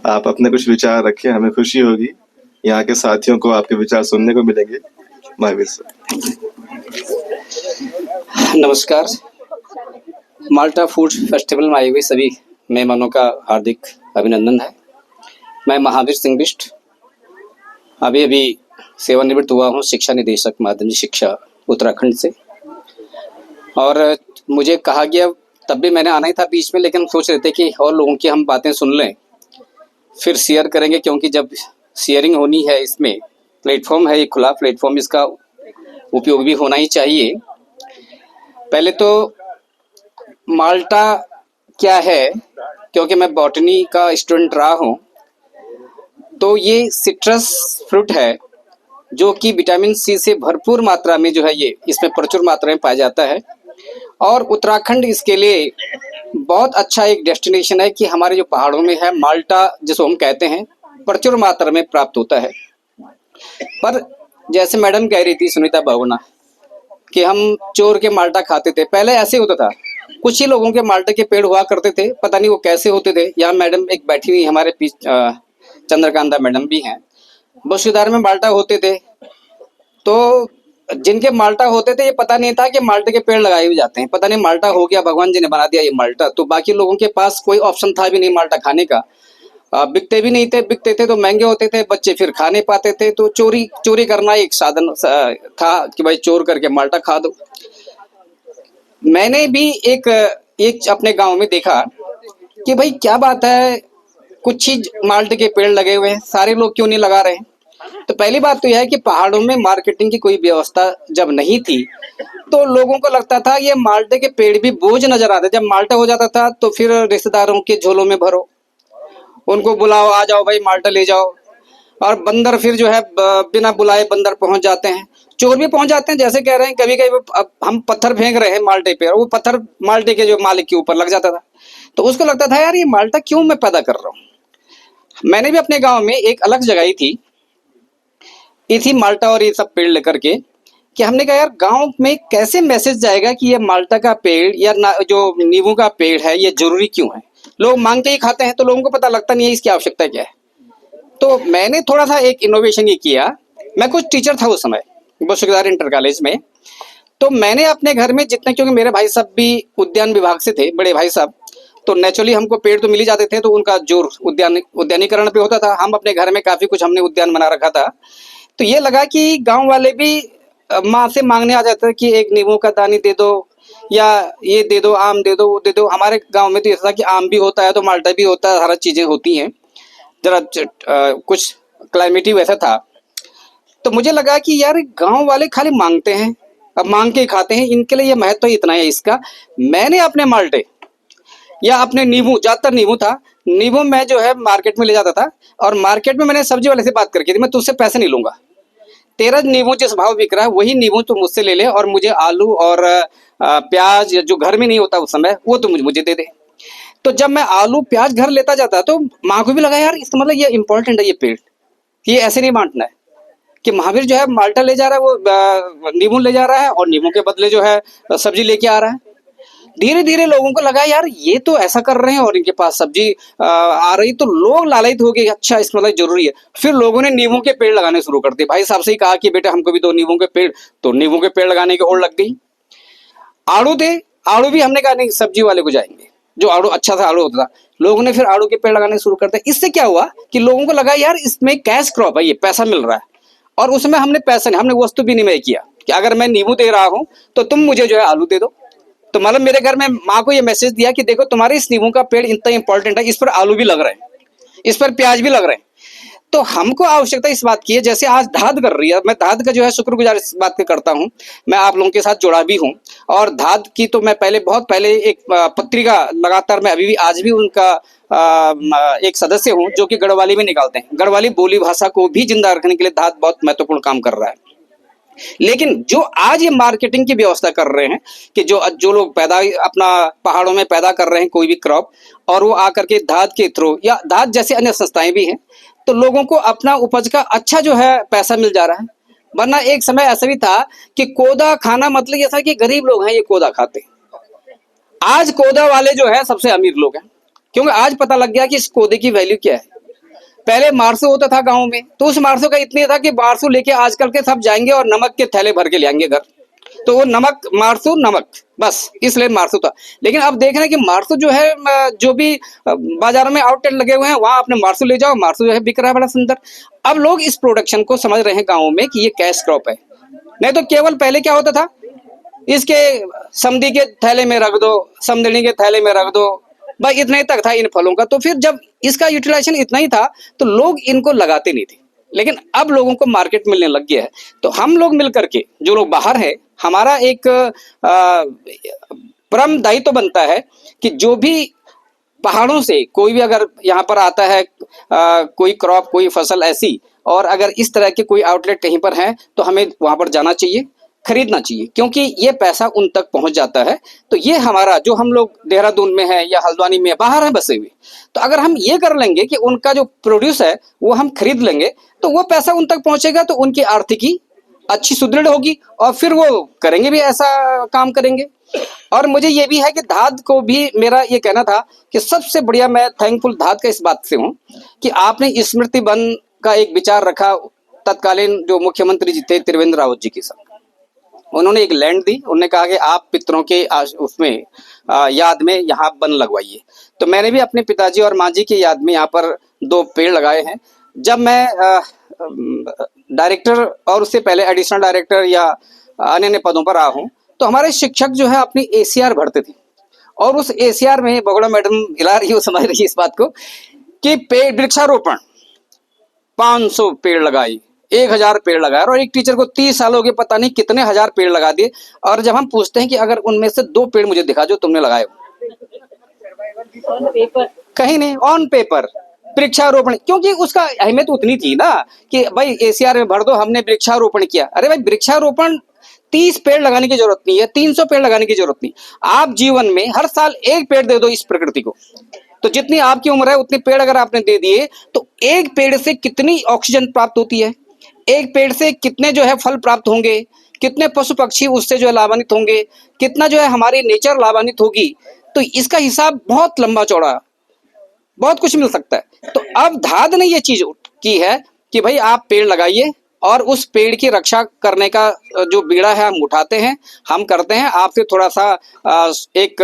आप अपने कुछ विचार रखें, हमें खुशी होगी। यहाँ के साथियों को आपके विचार सुनने को मिलेंगे। महावीर सर। नमस्कार। माल्टा फूड फेस्टिवल में आए हुए सभी मेहमानों का हार्दिक अभिनंदन है। मैं महावीर सिंह बिष्ट अभी सेवानिवृत्त हुआ हूँ, शिक्षा निदेशक माध्यमिक शिक्षा उत्तराखंड से। और मुझे कहा गया, तब भी मैंने आना ही था बीच में, लेकिन सोच रहे थे कि और लोगों की हम बातें सुन लें फिर शेयर करेंगे, क्योंकि जब शेयरिंग होनी है, इसमें प्लेटफॉर्म है, ये खुला प्लेटफॉर्म, इसका उपयोग भी होना ही चाहिए। पहले तो माल्टा क्या है, क्योंकि मैं बॉटनी का स्टूडेंट रहा हूँ, तो ये सिट्रस फ्रूट है जो कि विटामिन सी से भरपूर मात्रा में जो है ये इसमें प्रचुर मात्रा में पाया जाता है। और उत्तराखंड इसके लिए बहुत अच्छा एक डेस्टिनेशन है कि हमारे जो पहाड़ों में है माल्टा, जिसको हम कहते हैं, प्रचुर मात्रा में प्राप्त होता है। पर जैसे मैडम कह रही थी सुनीता बहुगुणा कि हम चोर के माल्टा खाते थे, पहले ऐसे होता था। कुछ ही लोगों के माल्टे के पेड़ हुआ करते थे, पता नहीं वो कैसे होते थे। यहाँ मैडम एक बैठी हुई हमारे चंद्रकांता मैडम भी हैं, बसूधार में माल्टा होते थे। तो जिनके माल्टा होते थे ये पता नहीं था कि माल्टे के पेड़ लगाए हुए जाते हैं, पता नहीं माल्टा हो गया, भगवान जी ने बना दिया ये माल्टा। तो बाकी लोगों के पास कोई ऑप्शन था भी नहीं माल्टा खाने का, बिकते भी नहीं थे, बिकते थे तो महंगे होते थे, बच्चे फिर खा नहीं पाते थे। तो चोरी करना एक साधन था कि भाई चोर करके माल्टा खा दो। मैंने भी एक अपने गांव में देखा कि भाई क्या बात है, कुछ ही माल्टे के पेड़ लगे हुए हैं, सारे लोग क्यों नहीं लगा रहे हैं। तो पहली बात तो यह है कि पहाड़ों में मार्केटिंग की कोई व्यवस्था जब नहीं थी तो लोगों को लगता था ये माल्टे के पेड़ भी बोझ नजर आते। जब माल्टा हो जाता था तो फिर रिश्तेदारों के झोलों में भरो, उनको बुलाओ, आ जाओ भाई माल्टा ले जाओ। और बंदर फिर जो है बिना बुलाए बंदर पहुंच जाते हैं, चोर भी पहुंच जाते हैं। जैसे कह रहे हैं कभी कभी अब हम पत्थर फेंक रहे हैं माल्टे पे और वो पत्थर माल्टे के जो मालिक के ऊपर लग जाता था, तो उसको लगता था यार ये माल्टा क्यों मैं पैदा कर रहा हूँ। मैंने भी अपने गाँव में एक अलग जगह थी, इसी माल्टा और ये सब पेड़ लेकर के, कि हमने कहा यार गांव में कैसे मैसेज जाएगा कि ये माल्टा का पेड़ या जो नींबू का पेड़ है ये जरूरी क्यों है। लोग मांग के ही खाते हैं तो लोगों को पता लगता नहीं है इसकी आवश्यकता क्या है। तो मैंने थोड़ा सा एक इनोवेशन ये किया। मैं कुछ टीचर था उस समय बसूधार इंटर कॉलेज में, तो मैंने अपने घर में जितने, क्योंकि मेरे भाई साहब भी उद्यान विभाग से थे, बड़े भाई साहब, तो नेचुरली हमको पेड़ तो मिल ही जाते थे, तो उनका जोर उद्यानीकरण पे होता था। हम अपने घर में काफी कुछ हमने उद्यान बना रखा था। तो ये लगा कि गांव वाले भी माँ से मांगने आ जाते कि एक नींबू का दानी दे दो या ये दे दो, आम दे दो, वो दे दो। हमारे गांव में तो ऐसा था कि आम भी होता है तो माल्टा भी होता है, हर चीजें होती हैं, जरा कुछ क्लाइमेट ही वैसा था। तो मुझे लगा कि यार गांव वाले खाली मांगते हैं, अब मांग के खाते हैं, इनके लिए ये महत्व इतना है इसका। मैंने अपने माल्टे या अपने नींबू, ज्यादातर नींबू था, नींबू मैं जो है मार्केट में ले जाता था और मार्केट में मैंने सब्जी वाले से बात करके थी, मैं तुझसे पैसे नहीं लूंगा, तेरा नींबू जिस भाव बिक रहा है वही नींबू तू मुझसे ले ले और मुझे आलू और प्याज जो घर में नहीं होता उस समय वो तो मुझे दे दे। तो जब मैं आलू प्याज घर लेता जाता तो माँ को भी लगा यार इसका मतलब ये इंपॉर्टेंट है, ये पेड़, ये ऐसे नहीं बांटना है कि महावीर जो है माल्टा ले जा रहा है, वो नींबू ले जा रहा है और नींबू के बदले जो है सब्जी लेके आ रहा है। धीरे धीरे लोगों को लगा यार ये तो ऐसा कर रहे हैं और इनके पास सब्जी आ रही, तो लोग लालयित हो गए, अच्छा इसका मतलब जरूरी है। फिर लोगों ने नींबू के पेड़ लगाने शुरू कर दिए। भाई साहब से ही कहा कि बेटा हमको भी दो नींबू के पेड़, तो नींबू के पेड़ लगाने की होड़ लग गई। आड़ू थे, आड़ू भी हमने कहा नहीं सब्जी वाले को जाएंगे, जो आड़ू अच्छा सा आड़ू होता था, लोगों ने फिर आड़ू के पेड़ लगाने शुरू कर दिए। इससे क्या हुआ कि लोगों को लगा यार इसमें कैश क्रॉप है, ये पैसा मिल रहा है। और उसमें हमने पैसा नहीं, हमने वस्तु विनिमय किया कि अगर मैं नींबू दे रहा हूं तो तुम मुझे जो है आलू दे दो। तो मतलब मेरे घर में माँ को ये मैसेज दिया कि देखो तुम्हारे इस नींबू का पेड़ इतना इंपॉर्टेंट है, इस पर आलू भी लग रहे हैं, इस पर प्याज भी लग रहे हैं। तो हमको आवश्यकता इस बात की है, जैसे आज धाद कर रही है, मैं धाद का जो है शुक्रगुजार इस बात के करता हूँ, मैं आप लोगों के साथ जुड़ा भी हूँ। और धाद की तो मैं पहले बहुत पहले एक पत्रिका लगातार, मैं अभी भी आज भी उनका एक सदस्य हूँ जो कि गढ़वाली में निकालते हैं। गढ़वाली बोली भाषा को भी जिंदा रखने के लिए धाद बहुत महत्वपूर्ण काम कर रहा है। लेकिन जो आज ये मार्केटिंग की व्यवस्था कर रहे हैं कि जो लोग पैदा अपना पहाड़ों में पैदा कर रहे हैं कोई भी क्रॉप, और वो आकर के धाद के थ्रू या धाद जैसे अन्य संस्थाएं भी हैं, तो लोगों को अपना उपज का अच्छा जो है पैसा मिल जा रहा है। वरना एक समय ऐसा भी था कि कोदा खाना मतलब ये था कि गरीब लोग हैं ये कोदा खाते। आज कोदा वाले जो है सबसे अमीर लोग हैं, क्योंकि आज पता लग गया कि इस कोदे की वैल्यू क्या है। पहले मारसू होता था गांव में, तो उस मारसू का इतने था कि मारसू लेके आजकल के सब जाएंगे और नमक के थैले भर के ले आएंगे घर, तो वो नमक मारसू नमक बस, इसलिए मारसू था। लेकिन अब देख रहे हैं कि मारसू जो है, जो भी बाजारों में आउटलेट लगे हुए हैं वहां अपने मारसू ले जाओ, मारसू जो है बिक रहा है बड़ा सुंदर। अब लोग इस प्रोडक्शन को समझ रहे हैं गाँव में कि ये कैश क्रॉप है। नहीं तो केवल पहले क्या होता था, इसके समधी के थैले में रख दो, समदनी के थैले में रख दो, बस इतना ही तक था इन फलों का। तो फिर जब इसका यूटिलाइजेशन इतना ही था तो लोग इनको लगाते नहीं थे। लेकिन अब लोगों को मार्केट मिलने लग गया है, तो हम लोग मिलकर के, जो लोग बाहर हैं, हमारा एक परम दायित्व बनता है कि जो भी पहाड़ों से कोई भी अगर यहाँ पर आता है कोई क्रॉप, कोई फसल ऐसी, और अगर इस तरह के कोई आउटलेट कहीं पर है तो हमें वहां पर जाना चाहिए, खरीदना चाहिए, क्योंकि ये पैसा उन तक पहुंच जाता है। तो ये हमारा जो हम लोग देहरादून में है या हल्द्वानी में बाहर हैं बसे हुए, तो अगर हम ये कर लेंगे कि उनका जो प्रोड्यूस है वो हम खरीद लेंगे, तो वो पैसा उन तक पहुंचेगा, तो उनकी आर्थिकी अच्छी सुदृढ़ होगी और फिर वो करेंगे भी, ऐसा काम करेंगे। और मुझे ये भी है कि धाद को भी मेरा ये कहना था कि सबसे बढ़िया मैं थैंकफुल धाद का इस बात से हूँ कि आपने स्मृति वन का एक विचार रखा तत्कालीन जो मुख्यमंत्री जी थे त्रिवेंद्र रावत जी के साथ। उन्होंने एक लैंड दी, उन्होंने कहा कि आप पितरों के उसमें याद में यहाँ वन लगवाइए। तो मैंने भी अपने पिताजी और माँ जी की याद में यहाँ पर 2 पेड़ लगाए हैं। जब मैं डायरेक्टर और उससे पहले एडिशनल डायरेक्टर या अन्य अन्य पदों पर रहा हूँ, तो हमारे शिक्षक जो है अपनी ACR भरते थे, और उस ACR में बगड़ा मैडम हिला रही हो, समझ रही है इस बात को, कि पेड़ वृक्षारोपण 500 पेड़ लगाए, 1000 पेड़ लगाए, और एक टीचर को 30 साल हो गए, पता नहीं कितने हजार पेड़ लगा दिए। और जब हम पूछते हैं कि अगर उनमें से 2 पेड़ मुझे दिखा जो तुमने लगाए, कहीं नहीं, ऑन पेपर वृक्षारोपण, क्योंकि उसका अहमियत उतनी थी ना कि भाई ACR में भर दो, हमने वृक्षारोपण किया। अरे भाई, वृक्षारोपण 30 पेड़ लगाने की जरूरत नहीं है, 300 पेड़ लगाने की जरूरत नहीं। आप जीवन में हर साल 1 पेड़ दे दो इस प्रकृति को, तो जितनी आपकी उम्र है उतने पेड़ अगर आपने दे दिए, तो एक पेड़ से कितनी ऑक्सीजन प्राप्त होती है, एक पेड़ से कितने जो है फल प्राप्त होंगे, कितने पशु पक्षी उससे जो है लाभान्वित होंगे, कितना जो है हमारी नेचर लाभान्वित होगी। तो इसका हिसाब बहुत लंबा चौड़ा, बहुत कुछ मिल सकता है। तो अब धाद ने ये चीज की है कि भाई आप पेड़ लगाइए, और उस पेड़ की रक्षा करने का जो बीड़ा है हम उठाते हैं, हम करते हैं। आपसे थोड़ा सा एक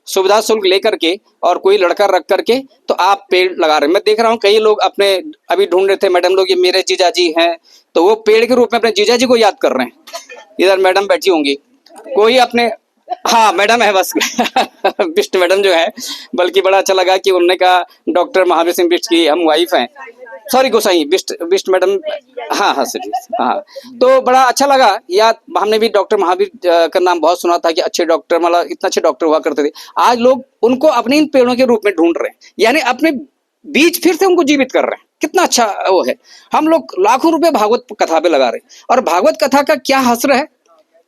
सुविधा शुल्क लेकर के और कोई लड़का रख करके तो आप पेड़ लगा रहे हैं। मैं देख रहा हूँ कई लोग अपने अभी ढूंढ रहे थे मैडम लोग, ये मेरे जीजा जी हैं, तो वो पेड़ के रूप में अपने जीजा जी को याद कर रहे हैं। इधर मैडम बैठी होंगी, कोई अपने, हाँ मैडम है बस बिष्ट मैडम जो है, बल्कि बड़ा अच्छा लगा कि उन्होंने कहा डॉक्टर महावीर सिंह बिष्ट की हम वाइफ हैं, सॉरी गोसाई बिष्ट मैडम, हाँ सर, हाँ। तो बड़ा अच्छा लगा याद, हमने भी डॉक्टर महावीर का नाम बहुत सुना था कि अच्छे डॉक्टर, मतलब इतना अच्छे डॉक्टर हुआ करते थे। आज लोग उनको अपने इन पेड़ों के रूप में ढूंढ रहे हैं, यानी अपने बीच फिर से उनको जीवित कर रहे हैं। कितना अच्छा वो है। हम लोग लाखों रुपए भागवत कथा पे लगा रहे हैं, और भागवत कथा का क्या हस्र है,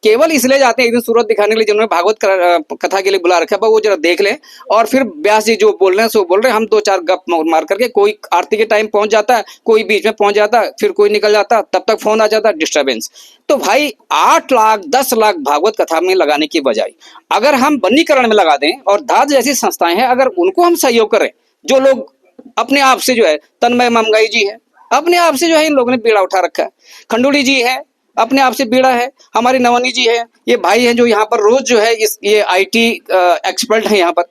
केवल इसलिए जाते हैं एक दिन सूरत दिखाने के लिए, जिन्होंने भागवत कथा के लिए बुला रखा है, वो जरा देख ले, और फिर व्यास जी जो बोल रहे हैं सो बोल रहे हैं, हम 2-4 गप मार करके, कोई आरती के टाइम पहुंच जाता है, कोई बीच में पहुंच जाता है, फिर कोई निकल जाता, तब तक फोन आ जाता, डिस्टर्बेंस। तो भाई 8 लाख 10 लाख भागवत कथा में लगाने की बजाय अगर हम वनीकरण में लगा दें, और धाद जैसी संस्थाएं हैं अगर उनको हम सहयोग करें, जो लोग अपने आप से जो है, तन्मय ममगाई जी है, अपने आप से जो है इन लोगों ने बीड़ा उठा रखा है, खंडूड़ी जी है, अपने आप से बीड़ा है, हमारी नवनी जी है, ये भाई हैं जो यहाँ पर रोज जो है ये IT एक्सपर्ट है यहाँ पर।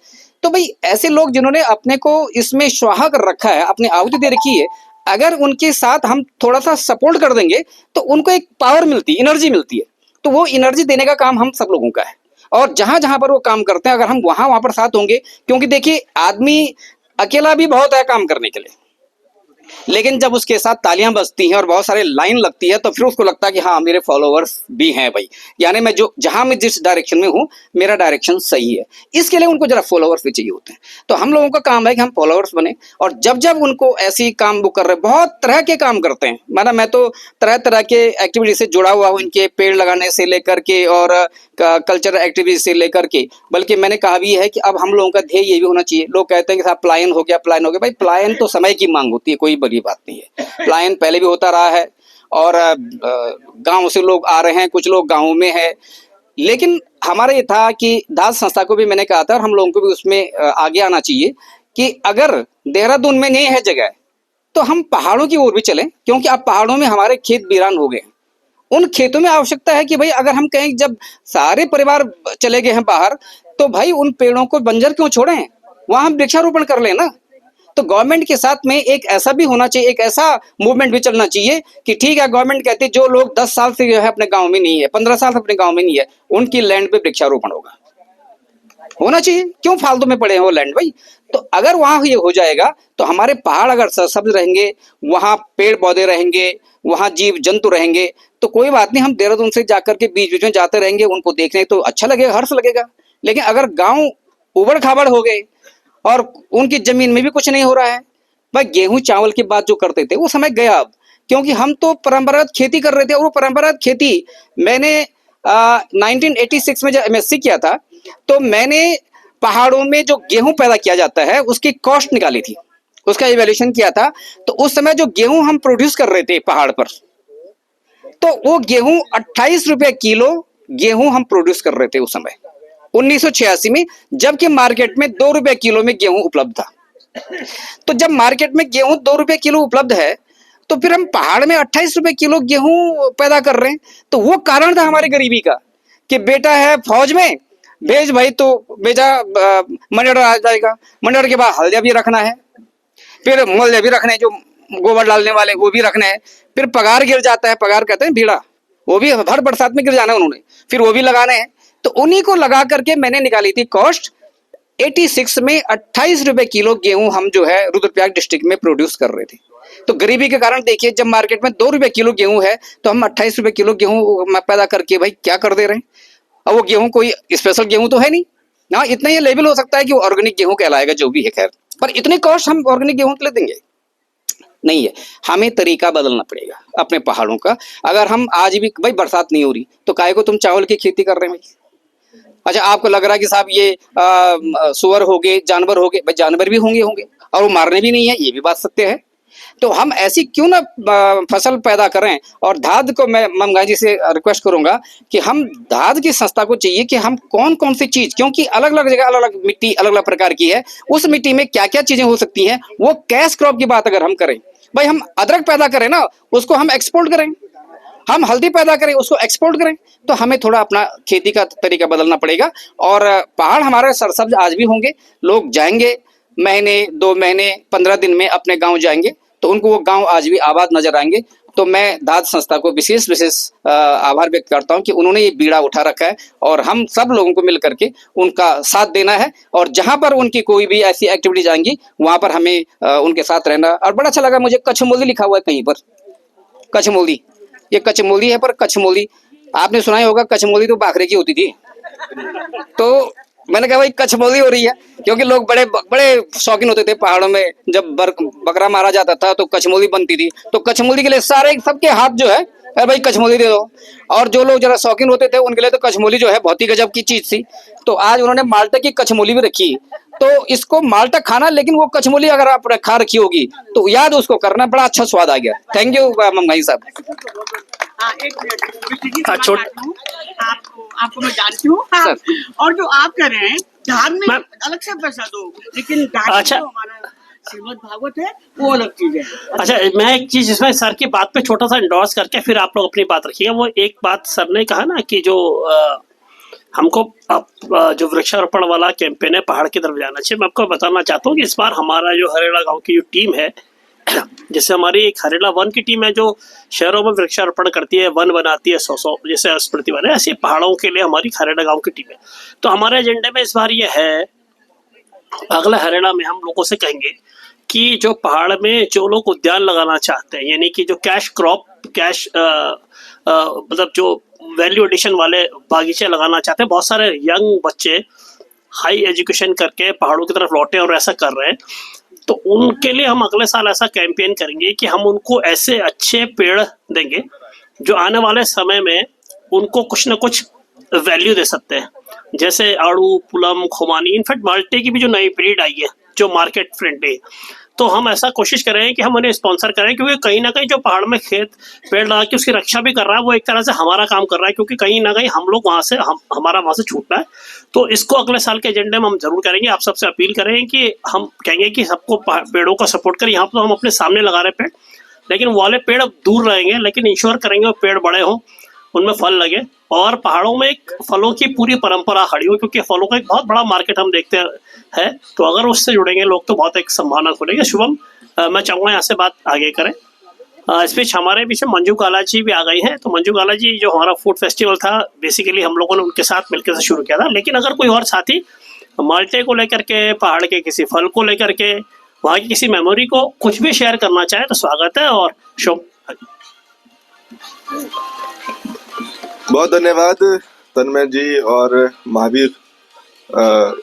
तो भाई ऐसे लोग जिन्होंने अपने को इसमें स्वाहा कर रखा है, अपनी आहुति दे रखी है, अगर उनके साथ हम थोड़ा सा सपोर्ट कर देंगे तो उनको एक पावर मिलती है, एनर्जी मिलती है। तो वो एनर्जी देने का काम हम सब लोगों का है, और जहां जहां पर वो काम करते हैं अगर हम वहां पर साथ होंगे, क्योंकि देखिए आदमी अकेला भी बहुत है काम करने के लिए, लेकिन जब उसके साथ तालियां बजती हैं और बहुत सारे लाइन लगती है, तो फिर उसको लगता है कि हाँ मेरे फॉलोअर्स भी हैं भाई, यानी मैं जो जहां मैं जिस डायरेक्शन में हूं मेरा डायरेक्शन सही है। इसके लिए उनको जरा फॉलोअर्स भी चाहिए होते हैं। तो हम लोगों का काम है कि हम फॉलोअर्स बने, और जब जब उनको ऐसी काम वो कर रहे हैं, बहुत तरह के काम करते हैं, माना मैं तो तरह तरह के एक्टिविटी से जुड़ा हुआ हूँ, इनके पेड़ लगाने से लेकर के और कल्चरल एक्टिविटी से लेकर के। बल्कि मैंने कहा भी है कि अब हम लोगों का ध्येय ये भी होना चाहिए। लोग कहते हैं कि साहब पलायन हो गया, पलायन हो गया। भाई पलायन तो समय की मांग होती है, कोई बड़ी बात नहीं है। पलायन पहले भी होता रहा है, और गांव से लोग आ रहे हैं, कुछ लोग गाँव में है। लेकिन हमारा ये था कि दास संस्था को भी मैंने कहा था, और हम लोगों को भी उसमें आगे आना चाहिए कि अगर देहरादून में नहीं है जगह तो हम पहाड़ों की ओर भी चलें, क्योंकि अब पहाड़ों में हमारे खेत वीरान हो गए हैं। उन खेतों में आवश्यकता है कि भाई अगर हम कहें जब सारे परिवार चले गए हैं बाहर, तो भाई उन पेड़ों को बंजर क्यों छोड़ें, वहां हम वृक्षारोपण कर लें ना। तो गवर्नमेंट के साथ में एक ऐसा भी होना चाहिए, एक ऐसा मूवमेंट भी चलना चाहिए कि ठीक है गवर्नमेंट कहती है जो लोग 10 साल से जो है अपने गांव में नहीं है, 15 साल से अपने गांव में नहीं है, उनकी लैंड पे वृक्षारोपण होना चाहिए। क्यों फालतू में पड़े हैं वो लैंड भाई। तो अगर वहां ये हो जाएगा तो हमारे पहाड़ अगर सब्ज रहेंगे, वहां पेड़ पौधे रहेंगे, वहां जीव जंतु रहेंगे, तो कोई बात नहीं, हम देहरादून से जाकर के बीच बीच में जाते रहेंगे, उनको देखने तो अच्छा लगेगा, हर्ष लगेगा। लेकिन अगर गांव उबड़ खाबड़ हो गए और उनकी जमीन में भी कुछ नहीं हो रहा है, भाई गेहूं चावल की बात जो करते थे वो समय गया अब, क्योंकि हम तो परंपरागत खेती कर रहे थे। और वो परंपरागत खेती मैंने 1986 में जब एमएससी किया था, तो मैंने पहाड़ों में जो गेहूं पैदा किया जाता है उसकी कॉस्ट निकाली थी, उसका इवैल्यूएशन किया था। तो उस समय जो गेहूं हम प्रोड्यूस कर रहे थे पहाड़ पर, तो वो गेहूं 28 रुपए किलो गेहूं हम प्रोड्यूस कर रहे थे उस समय 1986 में, जबकि मार्केट में 2 रुपए किलो में गेहूं उपलब्ध था। तो जब मार्केट में गेहूं 2 रुपए किलो उपलब्ध है, तो फिर हम पहाड़ में 28 रुपए किलो गेहूं पैदा कर रहे हैं। तो वो कारण था हमारी गरीबी का कि बेटा है फौज में, भेज भाई, तो बेटा मंडर आ जाएगा, मंडर के बाद हल्दिया भी रखना है, फिर मोल्ले भी रखने हैं, जो गोबर डालने वाले वो भी रखने हैं, फिर पगार गिर जाता है, पगार कहते हैं बीड़ा, वो भी हर बरसात में गिर जाना है उन्होंने, फिर वो भी लगाने हैं। तो उन्हीं को लगा करके मैंने निकाली थी कॉस्ट। 86 में 28 रुपए किलो गेहूं हम जो है रुद्रप्रयाग डिस्ट्रिक्ट में प्रोड्यूस कर रहे थे। तो गरीबी के कारण देखिए, जब मार्केट में 2 रुपए किलो गेहूं है, तो हम 28 रुपए किलो गेहूं पैदा करके भाई क्या कर दे रहे हैं। और वो गेहूं कोई स्पेशल गेहूं तो है नहीं, हाँ इतना ये लेवल हो सकता है कि वो ऑर्गेनिक गेहूं कहलाएगा, जो भी है खैर, पर इतनी कॉस्ट हम ऑर्गेनिक गेहूं के लिए देंगे नहीं है। हमें तरीका बदलना पड़ेगा अपने पहाड़ों का। अगर हम आज भी भाई बरसात नहीं हो रही, तो काहे को तुम चावल की खेती कर रहे हैं भाई। अच्छा, आपको लग रहा है कि साहब ये सुअर हो गए, जानवर हो गए, भाई जानवर भी होंगे और वो मारने भी नहीं है, ये भी बात सत्य है। तो हम ऐसी क्यों ना फसल पैदा करें। और धाद को मैं मंगा जी से रिक्वेस्ट करूंगा कि हम धाद की संस्था को चाहिए कि हम कौन कौन सी चीज, क्योंकि अलग अलग जगह अलग अलग मिट्टी अलग अलग प्रकार की है, उस मिट्टी में क्या क्या चीजें हो सकती हैं, वो कैश क्रॉप की बात अगर हम करें, भाई हम अदरक पैदा करें ना, उसको हम एक्सपोर्ट करें, हम हल्दी पैदा करें उसको एक्सपोर्ट करें। तो हमें थोड़ा अपना खेती का तरीका बदलना पड़ेगा। और पहाड़ हमारे सरसब्ज आज भी होंगे, लोग जाएंगे महीने 2 महीने 15 दिन में अपने गांव जाएंगे, तो उनको वो गांव आज भी आबाद नजर आएंगे। तो मैं धाद संस्था को विशेष आभार व्यक्त करता हूं कि उन्होंने ये बीड़ा उठा रखा है, और हम सब लोगों को मिल करके उनका साथ देना है। और जहां पर उनकी कोई भी ऐसी एक्टिविटीज आएंगी, वहां पर हमें उनके साथ रहना। और बड़ा अच्छा लगा मुझे, कच्छमोली लिखा हुआ है कहीं पर, कच्छमोली, ये कच्छमोली है, पर कच्छमोली आपने सुना ही होगा, कच्छमोली तो बाखरे की होती थी। तो मैंने कहा भाई कच्छमोली हो रही है, क्योंकि लोग बड़े बड़े शौकीन होते थे पहाड़ों में, जब बकरा मारा जाता था तो कच्छमोली बनती थी। तो कच्छमोली के लिए सारे सबके हाथ जो है, अरे भाई कच्छमोली दे दो। और जो लोग जरा शौकीन होते थे उनके लिए तो कच्छमोली जो है बहुत ही गजब की चीज थी। तो आज उन्होंने माल्टा की कच्छमोली भी रखी। तो इसको माल्टा खाना, लेकिन वो कच्छमोली अगर आप खा रखी होगी तो याद उसको करना, बड़ा अच्छा स्वाद आ गया। थैंक यू मंगाई साहब। आपको मैं जानती हूँ, और जो आप कर रहे हैं धाम में अलग से पैसा दो, लेकिन अच्छा, हमारा श्रीमद् भागवत है वो अलग चीज है। अच्छा, मैं एक चीज इसमें सर की बात पे छोटा सा इंडोर्स करके फिर आप लोग अपनी बात रखिएगा। वो एक बात सर ने कहा ना कि जो हमको जो वृक्षारोपण वाला कैंपेन है पहाड़ की तरफ जाना चाहिए। मैं आपको बताना चाहता हूँ कि इस बार हमारा जो हरेला गांव की जो टीम है, जैसे हमारी एक हरेला 1 की टीम है जो शहरों में वृक्षारोपण करती है, वन बनाती है 100 जैसे स्मृति वन है, ऐसे पहाड़ों के लिए हमारी हरेला गांव की टीम है। तो हमारे एजेंडे में इस बार ये है, अगला हरेला में हम लोगों से कहेंगे कि जो पहाड़ में जो लोग उद्यान लगाना चाहते हैं, यानी कि जो कैश क्रॉप, कैश मतलब जो वैल्यू एडिशन वाले बागीचे लगाना चाहते हैं, बहुत सारे यंग बच्चे हाई एजुकेशन करके पहाड़ों की तरफ लौटे और ऐसा कर रहे हैं। तो उनके लिए हम अगले साल ऐसा कैंपेन करेंगे कि हम उनको ऐसे अच्छे पेड़ देंगे जो आने वाले समय में उनको कुछ ना कुछ वैल्यू दे सकते हैं, जैसे आड़ू, पुलम, खुमानी, इनफैक्ट माल्टे की भी जो नई ब्रीड आई है जो मार्केट फ्रेंडली। तो हम ऐसा कोशिश कर रहे हैं कि हम उन्हें स्पॉन्सर करें, क्योंकि कहीं ना कहीं जो पहाड़ में खेत पेड़ लगा के उसकी रक्षा भी कर रहा है, वो एक तरह से हमारा काम कर रहा है, क्योंकि कहीं ना कहीं हम लोग वहाँ से हमारा वहाँ से छूटना है। तो इसको अगले साल के एजेंडे में हम जरूर करेंगे। आप सबसे अपील करें कि हम कहेंगे कि सबको पेड़ों का सपोर्ट करें। यहाँ पर तो हम अपने सामने लगा रहे पेड़, लेकिन वाले पेड़ दूर रहेंगे, लेकिन इंश्योर करेंगे वो पेड़ बड़े हों, उनमें फल लगे, और पहाड़ों में एक फलों की पूरी परंपरा खड़ी हो, क्योंकि फलों का एक बहुत बड़ा मार्केट हम देखते हैं। तो अगर उससे जुड़ेंगे लोग तो बहुत एक संभावना खुलेगी। शुभम, मैं चाहूँगा यहाँ से बात आगे करें। इस बीच हमारे बीच में मंजू काला जी भी आ गई हैं। तो मंजू काला जी, जो हमारा फूड फेस्टिवल था, बेसिकली हम लोगों ने उनके साथ मिलकर से शुरू किया था, लेकिन अगर कोई और साथी माल्टे को लेकर के, पहाड़ के किसी फल को लेकर के, वहाँ की किसी मेमोरी को कुछ भी शेयर करना चाहे तो स्वागत है। और शुभ, बहुत धन्यवाद तन्मय जी और महावीर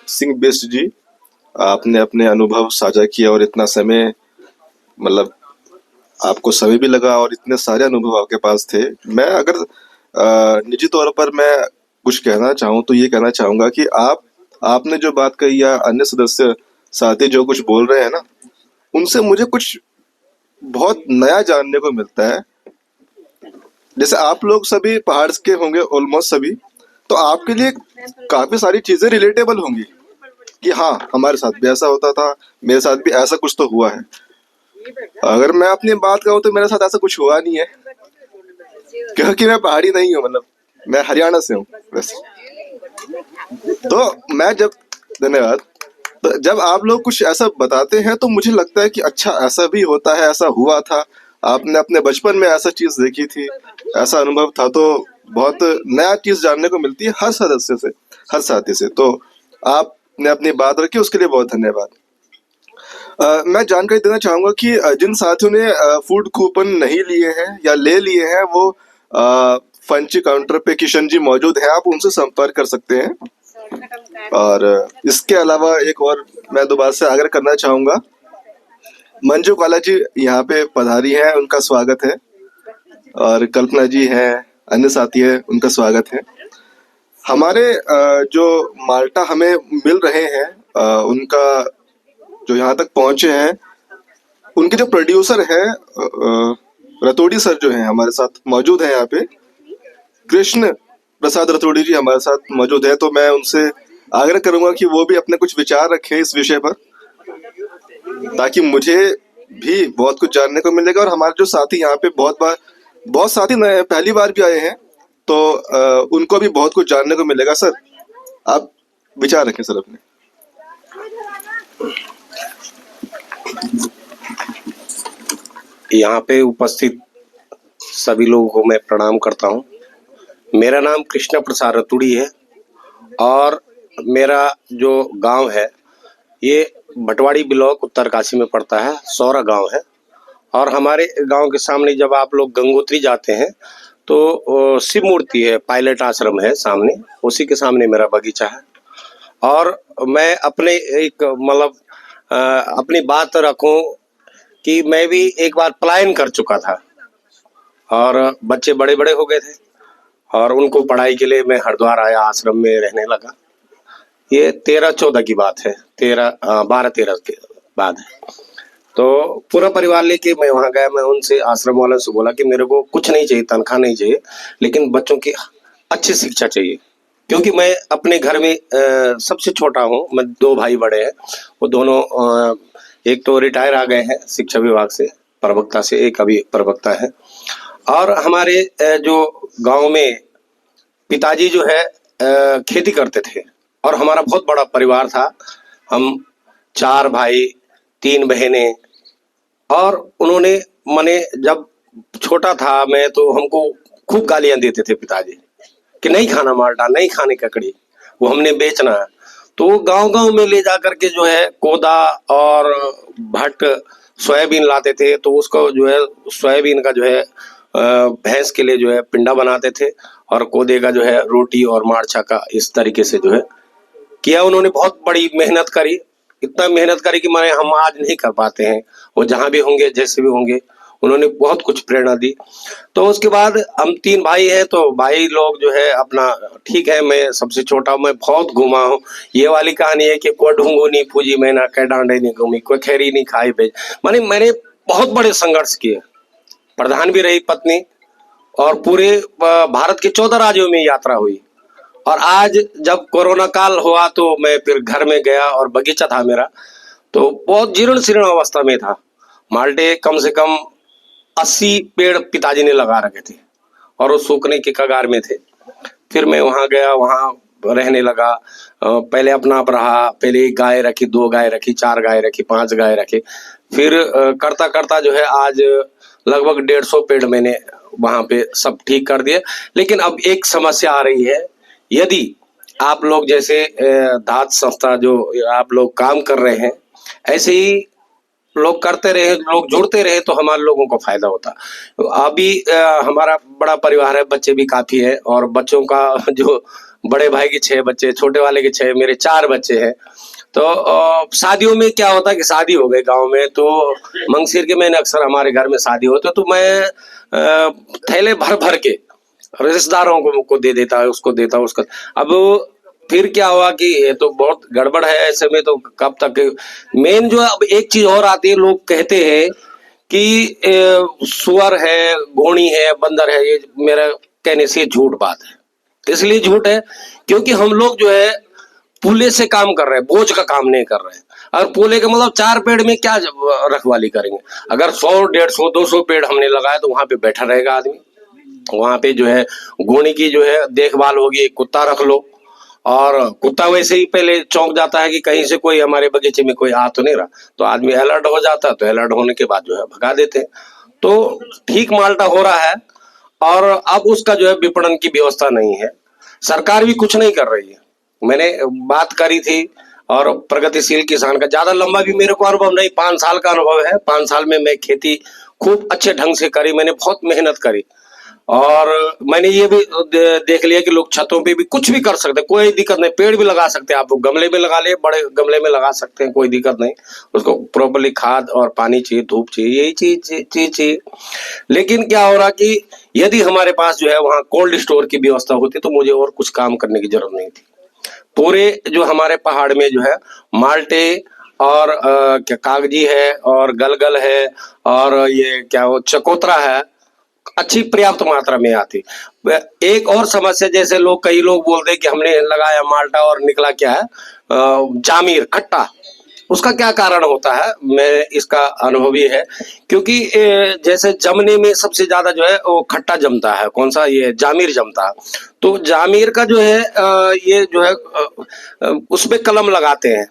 सिंह बिष्ट जी, आपने अपने अनुभव साझा किया और इतना समय, मतलब आपको समय भी लगा और इतने सारे अनुभव आपके पास थे। मैं अगर निजी तौर पर मैं कुछ कहना चाहूँ तो ये कहना चाहूंगा कि आपने जो बात कही या अन्य सदस्य साथी जो कुछ बोल रहे हैं ना, उनसे मुझे कुछ बहुत नया जानने को मिलता है। जैसे आप लोग सभी पहाड़ के होंगे ऑलमोस्ट सभी, तो आपके लिए काफी सारी चीजें रिलेटेबल होंगी कि हाँ हमारे साथ भी ऐसा होता था, मेरे साथ भी ऐसा कुछ तो हुआ है। अगर मैं अपनी बात कहूँ तो मेरे साथ ऐसा कुछ हुआ नहीं है, क्योंकि मैं पहाड़ी नहीं हूँ, मतलब मैं हरियाणा से हूँ वैसे। तो मैं जब धन्यवाद तो जब आप लोग कुछ ऐसा बताते हैं तो मुझे लगता है कि अच्छा ऐसा भी होता है, ऐसा हुआ था, आपने अपने बचपन में ऐसा चीज देखी थी, ऐसा अनुभव था। तो बहुत नया चीज जानने को मिलती है हर सदस्य से, हर साथी से। तो आपने अपनी बात रखी, उसके लिए बहुत धन्यवाद। मैं जानकारी देना चाहूंगा कि जिन साथियों ने फूड कूपन नहीं लिए हैं या ले लिए हैं, वो फंची काउंटर पे किशन जी मौजूद हैं, आप उनसे संपर्क कर सकते हैं। और इसके अलावा एक और मैं दोबारा से आग्रह करना चाहूंगा, मंजू काला जी यहाँ पे पधारी हैं, उनका स्वागत है। और कल्पना जी हैं, अन्य साथी हैं, उनका स्वागत है। हमारे जो माल्टा हमें मिल रहे हैं, उनका जो यहाँ तक पहुंचे हैं, उनके जो प्रोड्यूसर हैं रतोड़ी सर जो हैं हमारे साथ मौजूद हैं यहाँ पे, कृष्ण प्रसाद रतोड़ी जी हमारे साथ मौजूद है। तो मैं उनसे आग्रह करूंगा कि वो भी अपने कुछ विचार रखें इस विषय पर, ताकि मुझे भी बहुत कुछ जानने को मिलेगा और हमारे जो साथी यहाँ पे बहुत साथी नए पहली बार भी आए हैं, तो उनको भी बहुत कुछ जानने को मिलेगा। सर आप विचार रखें सर अपने। यहाँ पे उपस्थित सभी लोगों को मैं प्रणाम करता हूँ। मेरा नाम कृष्ण प्रसाद रतुड़ी है और मेरा जो गांव है ये भटवाड़ी ब्लॉक उत्तरकाशी में पड़ता है, सौरा गांव है। और हमारे गांव के सामने जब आप लोग गंगोत्री जाते हैं तो शिव मूर्ति है, पायलट आश्रम है सामने, उसी के सामने मेरा बगीचा है। और मैं अपने एक मतलब अपनी बात रखूं कि मैं भी एक बार पलायन कर चुका था और बच्चे बड़े बड़े हो गए थे और उनको पढ़ाई के लिए मैं हरिद्वार आया, आश्रम में रहने लगा। ये 13-14 की बात है, 12-13 के बाद है। तो पूरा परिवार लेके मैं वहां गया। मैं उनसे आश्रम वालों से बोला कि मेरे को कुछ नहीं चाहिए, तनख्वाह नहीं चाहिए, लेकिन बच्चों की अच्छी शिक्षा चाहिए, क्योंकि मैं अपने घर में सबसे छोटा हूँ। मैं 2 भाई बड़े हैं, वो दोनों एक तो रिटायर आ गए हैं शिक्षा विभाग से प्रवक्ता से, एक अभी प्रवक्ता है। और हमारे जो गांव में पिताजी जो है खेती करते थे और हमारा बहुत बड़ा परिवार था। हम 4 भाई 3 बहनें। और उन्होंने मने जब छोटा था मैं तो हमको खूब गालियां देते थे पिताजी कि नहीं खाना माल्टा, नहीं खाने ककड़ी, वो हमने बेचना है। तो गांव गांव में ले जाकर के जो है कोदा और भट्ट सोयाबीन लाते थे, तो उसको जो है सोयाबीन का जो है भैंस के लिए जो है पिंडा बनाते थे और कोदे का जो है रोटी और मार्चा का, इस तरीके से जो है किया। उन्होंने बहुत बड़ी मेहनत करी, इतना मेहनत करी कि माने हम आज नहीं कर पाते हैं। वो जहां भी होंगे, जैसे भी होंगे, उन्होंने बहुत कुछ प्रेरणा दी। तो उसके बाद हम 3 भाई हैं, तो भाई लोग जो है अपना ठीक है, मैं सबसे छोटा हूँ, मैं बहुत घूमा हूँ। ये वाली कहानी है कि कोई ढूंढू नहीं फूजी मैना, कै डांडे नहीं घूमी, कोई खैरी नहीं खाई बेच। माने मैंने बहुत बड़े संघर्ष किए। प्रधान भी रही पत्नी और पूरे भारत के 14 राज्यों में यात्रा हुई। और आज जब कोरोना काल हुआ तो मैं फिर घर में गया और बगीचा था मेरा, तो बहुत जीर्ण शीर्ण अवस्था में था। माल्टे कम से कम 80 पेड़ पिताजी ने लगा रखे थे और वो सूखने के कगार में थे। फिर मैं वहां गया, वहां रहने लगा। पहले अपना आप रहा, पहले 1 गाय रखी, 2 गाय रखी, 4 गाय रखी, 5 गाय रखे। फिर करता करता जो है आज लगभग 150 पेड़ मैंने वहां पे सब ठीक कर दिए। लेकिन अब एक समस्या आ रही है, यदि आप लोग जैसे धात संस्था जो आप लोग काम कर रहे हैं, ऐसे ही लोग करते रहे, लोग जुड़ते रहे, तो हमारे लोगों को फायदा होता। अभी हमारा बड़ा परिवार है, बच्चे भी काफी है और बच्चों का जो बड़े भाई के 6 बच्चे, छोटे वाले के 6, मेरे 4 बच्चे हैं। तो शादियों में क्या होता है कि शादी हो गई गांव में, तो मंगसिर के महीने अक्सर हमारे घर में शादी होती है, तो मैं थैले भर भर के रिश्तेदारों को दे देता है, उसको देता है, उसका। अब फिर क्या हुआ कि ये तो बहुत गड़बड़ है, ऐसे में तो कब तक। मेन जो है, अब एक चीज और आती है, लोग कहते हैं कि सुअर है, घोड़ी है, बंदर है। ये मेरा कहने से झूठ बात है। इसलिए झूठ है क्योंकि हम लोग जो है पूले से काम कर रहे हैं, बोझ का काम नहीं कर रहे हैं। और पूले का मतलब 4 पेड़ में क्या रखवाली करेंगे? अगर 100, 150, 200 पेड़ हमने लगाया तो वहां पे बैठा रहेगा आदमी। वहां पे जो है घोड़ी की जो है देखभाल होगी, कुत्ता रख लो। और कुत्ता वैसे ही पहले चौंक जाता है कि कहीं से कोई हमारे बगीचे में कोई आ तो नहीं रहा, तो आदमी अलर्ट हो जाता है। तो अलर्ट होने के बाद जो है भगा देते हैं। तो ठीक माल्टा हो रहा है। और अब उसका जो है विपणन की व्यवस्था नहीं है, सरकार भी कुछ नहीं कर रही है। मैंने बात करी थी, और प्रगतिशील किसान का ज्यादा लंबा भी मेरे को अनुभव नहीं, 5 साल का अनुभव है। 5 साल में मैं खेती खूब अच्छे ढंग से करी, मैंने बहुत मेहनत करी। और मैंने ये भी देख लिया कि लोग छतों पे भी कुछ भी कर सकते हैं, कोई दिक्कत नहीं। पेड़ भी लगा सकते हैं, आप गमले में लगा ले, बड़े गमले में लगा सकते हैं, कोई दिक्कत नहीं। उसको प्रॉपर्ली खाद और पानी चाहिए, धूप चाहिए, यही चीज चाहिए। लेकिन क्या हो रहा कि यदि हमारे पास जो है वहाँ कोल्ड स्टोर की व्यवस्था होती तो मुझे और कुछ काम करने की जरूरत नहीं थी। पूरे जो हमारे पहाड़ में जो है माल्टे और क्या कागजी है, और गलगल है, और ये क्या वो चकोतरा है, अच्छी पर्याप्त मात्रा में आती। एक और समस्या, जैसे कई लोग बोलते हैं कि हमने लगाया माल्टा और निकला क्या है, जामीर खट्टा। उसका क्या कारण होता है? मैं इसका अनुभवी है, क्योंकि जैसे जमने में सबसे ज्यादा जो है वो खट्टा जमता है। कौन सा? ये जामीर जमता है। तो जामीर का जो है ये जो है उसमें कलम लगाते हैं।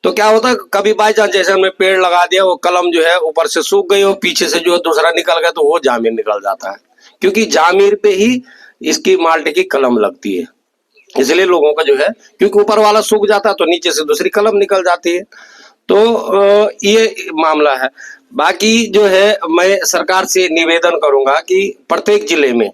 तो क्या होता है, कभी बाई चांस जैसे हमने पेड़ लगा दिया, वो कलम जो है ऊपर से सूख गई, और पीछे से जो है दूसरा निकल गया, तो वो जामीर निकल जाता है। क्योंकि जामीर पे ही इसकी माल्टे की कलम लगती है, इसलिए लोगों का जो है, क्योंकि ऊपर वाला सूख जाता है तो नीचे से दूसरी कलम निकल जाती है। तो ये मामला है। बाकी जो है मैं सरकार से निवेदन करूंगा कि प्रत्येक जिले में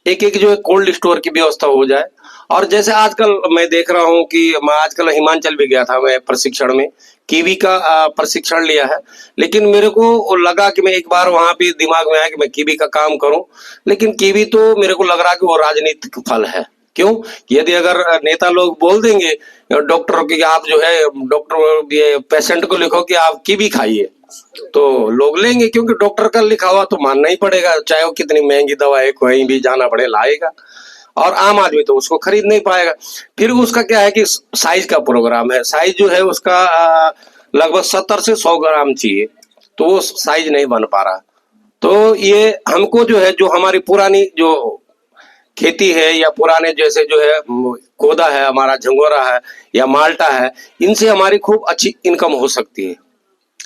एक जो है कोल्ड स्टोर की व्यवस्था हो जाए। और जैसे आजकल मैं देख रहा हूँ कि मैं आजकल हिमाचल भी गया था, मैं प्रशिक्षण में कीवी का प्रशिक्षण लिया है। लेकिन मेरे को लगा कि मैं एक बार वहां पे दिमाग में आया कि मैं कीवी का काम करूं, लेकिन कीवी तो मेरे को लग रहा कि वो राजनीतिक फल है। क्यों? यदि अगर नेता लोग बोल देंगे डॉक्टर की आप जो है डॉक्टर ये पेशेंट को लिखो कि आप कीवी खाइए, तो लोग लेंगे, क्योंकि डॉक्टर का लिखा हुआ तो मानना ही पड़ेगा, चाहे वो कितनी महंगी दवा है, कहीं भी जाना पड़े लाएगा। और आम आदमी तो उसको खरीद नहीं पाएगा। फिर उसका क्या है कि साइज का प्रोग्राम है, साइज जो है उसका लगभग 70 से 100 ग्राम चाहिए, तो वो साइज नहीं बन पा रहा। तो ये हमको जो है, जो हमारी पुरानी जो खेती है, या पुराने जैसे जो है कोदा है, हमारा झंगोरा है, या माल्टा है, इनसे हमारी खूब अच्छी इनकम हो सकती है।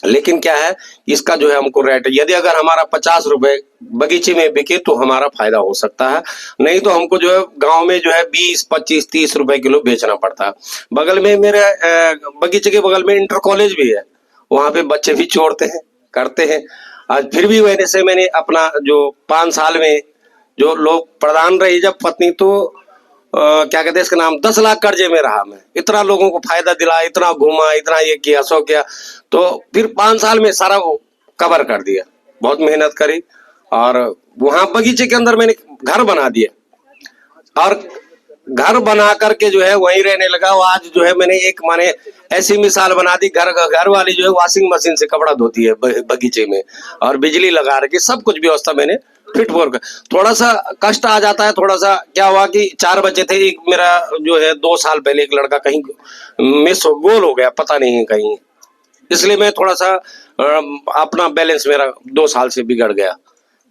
लेकिन क्या है, इसका जो है हमको रेट, यदि अगर हमारा 50 रुपए बगीचे में बिके तो हमारा फायदा हो सकता है, नहीं तो हमको जो है गांव में जो है 20, 25, 30 रुपए किलो बेचना पड़ता है। बगल में मेरे बगीचे के बगल में इंटर कॉलेज भी है, वहां पे बच्चे भी छोड़ते हैं, करते हैं। आज फिर भी मैंने अपना जो 5 साल में जो लोग प्रधान रही जब पत्नी, तो क्या कहते हैं इसका नाम, 10 लाख कर्जे में रहा मैं। इतना लोगों को फायदा दिला, इतना घूमा, इतना ये किया, सो किया, तो फिर 5 साल में सारा वो कवर कर दिया। बहुत मेहनत करी, और वहां बगीचे के अंदर मैंने घर बना दिया, और घर बना करके जो है वहीं रहने लगा। आज जो है मैंने एक माने ऐसी मिसाल बना दी, घर वाली जो है वॉशिंग मशीन से कपड़ा धोती है बगीचे में, और बिजली लगा रखी, सब कुछ व्यवस्था मैंने फिट फॉर। थोड़ा सा कष्ट आ जाता है, थोड़ा सा क्या हुआ कि 4 बच्चे थे। एक मेरा जो है 2 साल पहले एक लड़का कहीं मिस गोल हो गया, पता नहीं कहीं, इसलिए मैं थोड़ा सा अपना बैलेंस मेरा 2 साल से बिगड़ गया।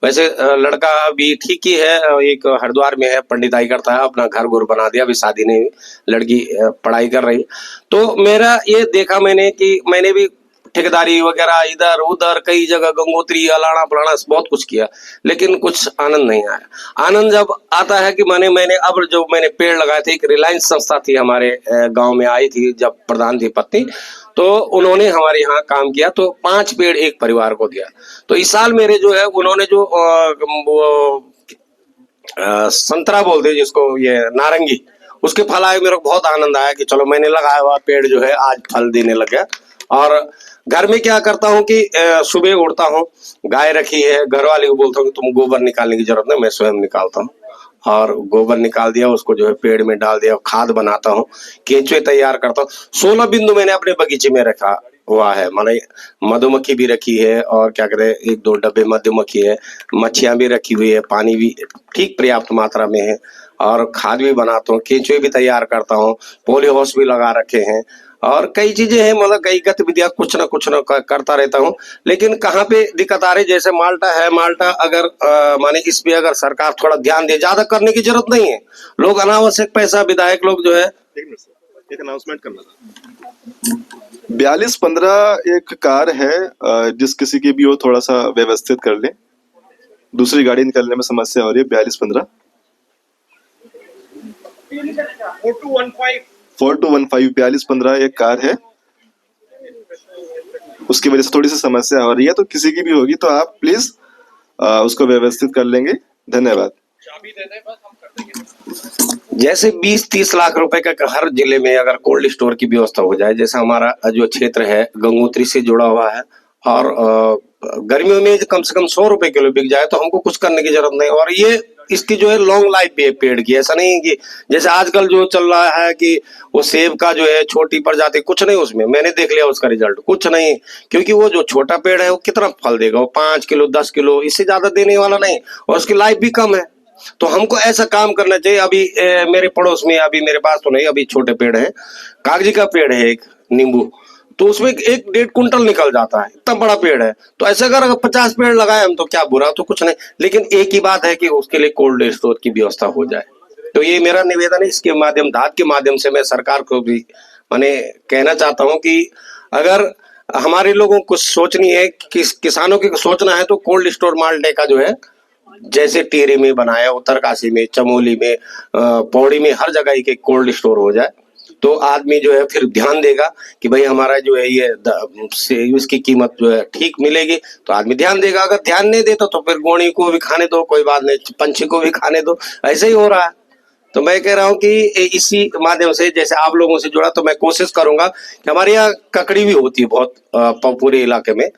वैसे लड़का भी ठीक ही है, एक हरिद्वार में है, पंडिताई करता है, अपना घर गोर बना दिया, अभी शादी नहीं हुई, लड़की पढ़ाई कर रही। तो मेरा ये देखा मैंने कि मैंने भी ठेकेदारी वगैरह इधर उधर कई जगह, गंगोत्री, अलाना पलाना बहुत कुछ किया, लेकिन कुछ आनंद नहीं आया। आनंद जब आता है कि मैंने अब जो मैंने पेड़ लगाए थे, एक रिलायंस संस्था थी हमारे गांव में आई थी जब प्रधान थी पत्नी, तो उन्होंने हमारे यहाँ काम किया, तो 5 पेड़ एक परिवार को दिया। तो इस साल मेरे जो है उन्होंने जो संतरा बोलते हैं जिसको, ये नारंगी, उसके फल आए, मेरे को बहुत आनंद आया कि चलो मैंने लगाया हुआ पेड़ जो है आज फल देने लग गया। और घर में क्या करता हूँ कि सुबह उठता हूँ, गाय रखी है, घर वाले को बोलता हूँ कि तुम गोबर निकालने की जरूरत नहीं, मैं स्वयं निकालता हूँ। और गोबर निकाल दिया, उसको जो है पेड़ में डाल दिया, खाद बनाता हूँ, केंचुए तैयार करता हूँ। 16 बिंदु मैंने अपने बगीचे में रखा हुआ है, माने मधुमक्खी भी रखी है और क्या कहते हैं 1-2 डब्बे मधुमक्खी है, मच्छियां भी रखी हुई है, पानी भी ठीक पर्याप्त मात्रा में है और खाद भी बनाता हूँ, केंचुए भी तैयार करता हूँ, पोली हाउस भी लगा रखे हैं और कई चीजें हैं, मतलब कई गतिविधियां कुछ ना करता रहता हूँ। लेकिन कहाँ पे दिक्कत आ रही, जैसे माल्टा है, माल्टा अगर माने इस पे अगर सरकार थोड़ा ध्यान दे, ज्यादा करने की जरूरत नहीं है, लोग अनावश्यक पैसा विधायक लोग जो है। एक अनाउंसमेंट करना था। 4215 एक कार है, जिस किसी की भी हो थोड़ा सा व्यवस्थित कर ले, दूसरी गाड़ी निकलने में समस्या हो रही है। 4215 4215 एक कार है, उसकी वजह से थोड़ी सी समस्या हो रही है, तो किसी की भी होगी तो आप प्लीज उसको व्यवस्थित कर लेंगे। धन्यवाद। जैसे 20-30 लाख रुपए का हर जिले में अगर कोल्ड स्टोर की व्यवस्था हो जाए, जैसे हमारा जो क्षेत्र है गंगोत्री से जुड़ा हुआ है और गर्मियों में कम से कम 100 रुपए किलो बिक जाए तो हमको कुछ करने की जरूरत नहीं। और ये इसकी जो है लॉन्ग लाइफ भी है पेड़ की, ऐसा नहीं है कि जैसे आजकल जो चल रहा है कि वो सेब का जो है छोटी प्रजाति, कुछ नहीं उसमें मैंने देख लिया उसका रिजल्ट कुछ नहीं, क्योंकि वो जो छोटा पेड़ है वो कितना फल देगा, वो 5 किलो 10 किलो इससे ज्यादा देने वाला नहीं और उसकी लाइफ भी कम है। तो हमको ऐसा काम करना चाहिए। अभी मेरे पड़ोस में, अभी मेरे पास तो नहीं, अभी छोटे पेड़ है, कागजी का पेड़ है एक नींबू, तो उसमें 1-1.5 कुंटल निकल जाता है, इतना बड़ा पेड़ है। तो ऐसे अगर 50 पेड़ लगाए हम तो क्या बुरा, तो कुछ नहीं, लेकिन एक ही बात है कि उसके लिए कोल्ड स्टोर की व्यवस्था हो जाए। तो ये मेरा निवेदन है, इसके माध्यम धात के माध्यम से मैं सरकार को भी मैंने कहना चाहता हूँ कि अगर हमारे लोगों को सोचनी है, किसानों की सोचना है, तो कोल्ड स्टोर माल्टे का जो है जैसे टिहरी में बनाया, उत्तरकाशी में, चमोली में, पौड़ी में, हर जगह एक कोल्ड स्टोर हो जाए तो आदमी जो है फिर ध्यान देगा कि भाई हमारा जो है ये इसकी कीमत जो है ठीक मिलेगी, तो आदमी ध्यान देगा। अगर ध्यान नहीं देता तो फिर गोणी को भी खाने दो, कोई बात नहीं, पंछी को भी खाने दो, ऐसे ही हो रहा है। तो मैं कह रहा हूँ कि इसी माध्यम से जैसे आप लोगों से जुड़ा, तो मैं कोशिश करूंगा कि हमारे यहाँ ककड़ी भी होती है बहुत पूरे इलाके में।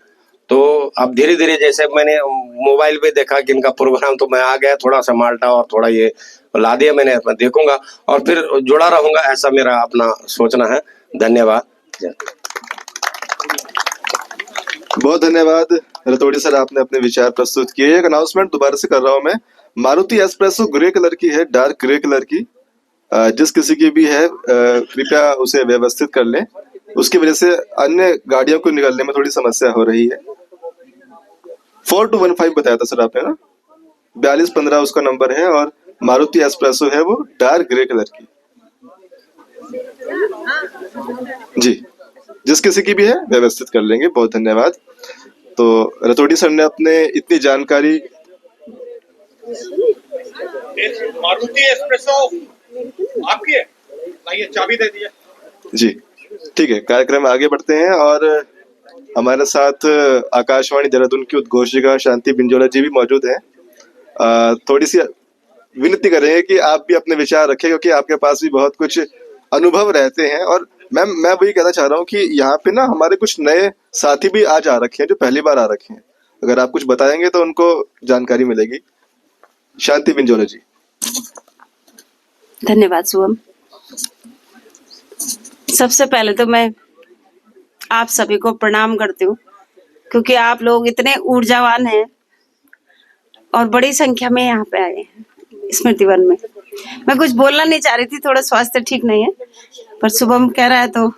तो अब धीरे धीरे जैसे मैंने मोबाइल पे देखा कि इनका प्रोग्राम, तो मैं आ गया, थोड़ा सा माल्टा और थोड़ा ये ला दिया मैंने, मैं देखूंगा और फिर जुड़ा रहूंगा, ऐसा मेरा अपना सोचना है। धन्यवाद। बहुत धन्यवाद रतोड़ी सर, आपने अपने विचार प्रस्तुत किए। एक अनाउंसमेंट दोबारा से कर रहा हूं मैं, मारुति एस्प्रेसो ग्रे कलर की है, डार्क ग्रे कलर की, जिस किसी की भी है कृपया उसे व्यवस्थित कर लें, उसकी वजह से अन्य गाड़ियों को निकलने में थोड़ी समस्या हो रही है। 4215 बताया था सर आपने ना, 4215 उसका नंबर है और मारुति एस्प्रेसो है वो डार्क ग्रे कलर की जी, जिस किसी की भी है व्यवस्थित कर लेंगे। बहुत धन्यवाद। तो रतोड़ी सर ने अपने इतनी जानकारी, मारुति एस्प्रेसो आपकी है, लाइए चाबी दे दिया जी। ठीक है, कार्यक्रम आगे बढ़ते हैं और हमारे साथ आकाशवाणी देहरादून की उद्घोषिका शांति बिंजोला जी भी मौजूद हैं। थोड़ी सी विनती करेंगे कि आप भी अपने विचार रखें, क्योंकि आपके पास भी बहुत कुछ अनुभव रहते हैं। और मैं वही कहना चाह रहा हूँ कि यहाँ पे ना हमारे कुछ नए साथी भी आज आ रखे हैं, जो पहली बार आ रखे हैं। अगर आप कुछ बताएंगे तो उनको जानकारी मिलेगी। शांति बिंजोला जी। धन्यवाद शुभम। सबसे पहले तो मैं आप सभी को प्रणाम करती हूँ, क्योंकि आप लोग इतने ऊर्जावान हैं और बड़ी संख्या में यहाँ पे आए हैं स्मृति वन में। मैं कुछ बोलना नहीं चाह रही थी, थोड़ा स्वास्थ्य ठीक नहीं है, पर शुभम कह रहा है तो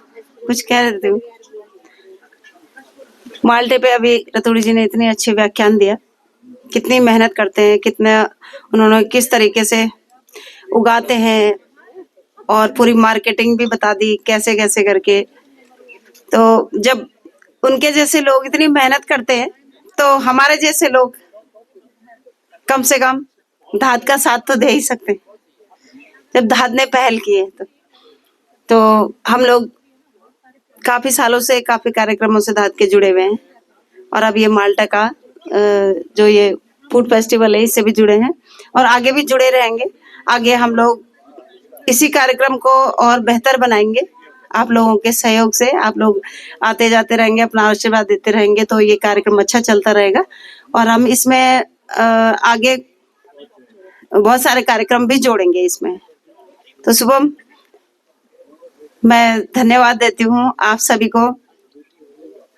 कुछ कह देती हूँ। माल्टे पे अभी रतोड़ी जी ने इतने अच्छे व्याख्यान दिया, कितनी मेहनत करते हैं, कितना उन्होंने किस तरीके से उगाते हैं और पूरी मार्केटिंग भी बता दी कैसे कैसे करके। तो जब उनके जैसे लोग इतनी मेहनत करते हैं तो हमारे जैसे लोग कम से कम धात का साथ तो दे ही सकते हैं। जब धात ने पहल की है तो हम लोग काफी सालों से काफी कार्यक्रमों से धात के जुड़े हुए हैं और अब ये माल्टा का जो ये फूड फेस्टिवल है इससे भी जुड़े हैं और आगे भी जुड़े रहेंगे। आगे हम लोग इसी कार्यक्रम को और बेहतर बनाएंगे आप लोगों के सहयोग से। आप लोग आते जाते रहेंगे, अपना आशीर्वाद देते रहेंगे तो ये कार्यक्रम अच्छा चलता रहेगा और हम इसमें आगे बहुत सारे कार्यक्रम भी जोड़ेंगे इसमें। तो शुभम, मैं धन्यवाद देती हूँ आप सभी को,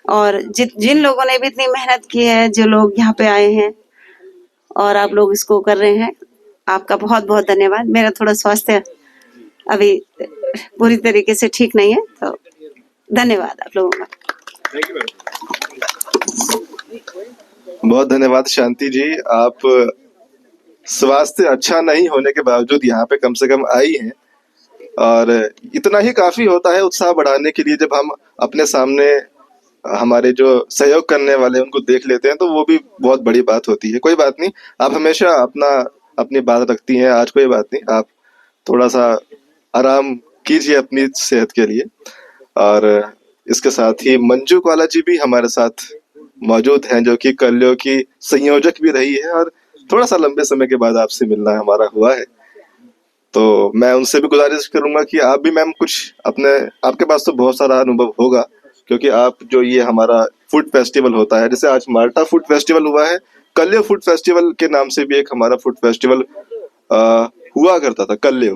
और जिन लोगों ने भी इतनी मेहनत की है, जो लोग यहाँ पे आए हैं और आप लोग इसको कर रहे हैं, आपका बहुत बहुत धन्यवाद। मेरा थोड़ा स्वास्थ्य अभी पूरी तरीके से ठीक नहीं है, तो धन्यवाद आप लोगों का। बहुत धन्यवाद शांति जी। आप स्वास्थ्य अच्छा नहीं होने के बावजूद यहाँ पे कम से कम आई हैं, और इतना ही काफी होता है उत्साह बढ़ाने के लिए। जब हम अपने सामने हमारे जो सहयोग करने वाले उनको देख लेते हैं तो वो भी बहुत बड़ी बात होती है। कोई बात नहीं, आप हमेशा अपनी बात रखती हैं, आज कोई बात नहीं, आप थोड़ा सा आराम कीजिए अपनी सेहत के लिए। और इसके साथ ही मंजू काला जी भी हमारे साथ मौजूद हैं, जो कि कल्यो की संयोजक भी रही है, और थोड़ा सा लंबे समय के बाद आपसे मिलना हमारा हुआ है। तो मैं उनसे भी गुजारिश करूंगा कि आप भी मैम कुछ आपके पास तो बहुत सारा अनुभव होगा, क्योंकि आप जो ये हमारा फूड फेस्टिवल होता है, जैसे आज माल्टा फूड फेस्टिवल हुआ है, कल्यो फूड फेस्टिवल के नाम से भी एक हमारा फूड फेस्टिवल हुआ करता था, कल्यो।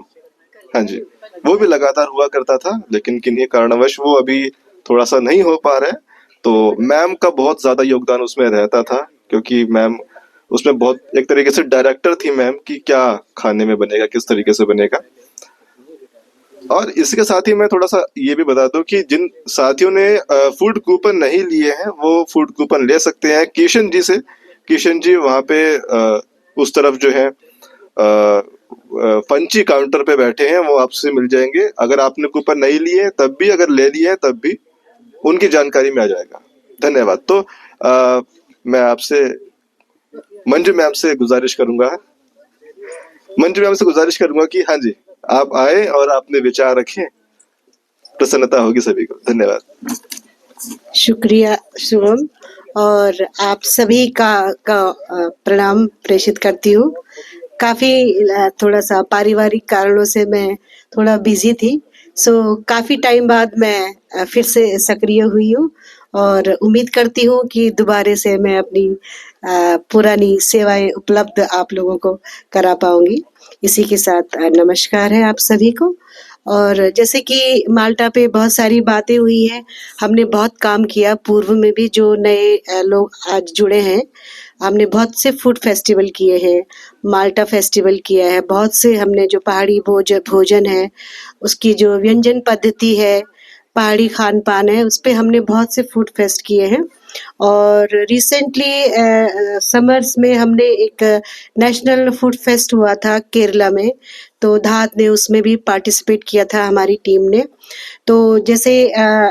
हाँ जी, वो भी लगातार हुआ करता था, लेकिन किन्हीं कारणवश वो अभी थोड़ा सा नहीं हो पा रहा है। तो मैम का बहुत ज्यादा योगदान उसमें रहता था, क्योंकि मैम उसमें बहुत एक तरीके से डायरेक्टर थी मैम, कि क्या खाने में बनेगा, किस तरीके से बनेगा। और इसके साथ ही मैं थोड़ा सा ये भी बता दूं कि जिन साथियों ने फूड कूपन नहीं लिए हैं वो फूड कूपन ले सकते हैं किशन जी से। किशन जी वहाँ पे उस तरफ जो है पंची काउंटर पे बैठे हैं, वो आपसे मिल जाएंगे। अगर आपने कूपन नहीं लिए तब भी, अगर ले लिए तब भी उनकी जानकारी में आ जाएगा। धन्यवाद। तो मैं आपसे मंजू मैम से गुजारिश करूंगा कि हाँ जी, आप आए और आपने विचार रखें, प्रसन्नता होगी सभी को। धन्यवाद। शुक्रिया शुभम, और आप सभी का प्रणाम प्रेषित करती हूँ। काफी थोड़ा सा पारिवारिक कारणों से मैं थोड़ा बिजी थी, सो काफी टाइम बाद मैं फिर से सक्रिय हुई हूँ, और उम्मीद करती हूँ कि दोबारा से मैं अपनी पुरानी सेवाएं उपलब्ध आप लोगों को करा पाऊंगी। इसी के साथ नमस्कार है आप सभी को। और जैसे कि माल्टा पे बहुत सारी बातें हुई हैं, हमने बहुत काम किया पूर्व में भी, जो नए लोग आज जुड़े हैं, हमने बहुत से फूड फेस्टिवल किए हैं, माल्टा फेस्टिवल किया है, बहुत से हमने जो पहाड़ी भोजन है उसकी जो व्यंजन पद्धति है, पहाड़ी खान पान है, उस पे हमने बहुत से फूड फेस्ट किए हैं। और रिसेंटली समर्स में हमने एक नेशनल फूड फेस्ट हुआ था केरला में, तो धात ने उसमें भी पार्टिसिपेट किया था हमारी टीम ने। तो जैसे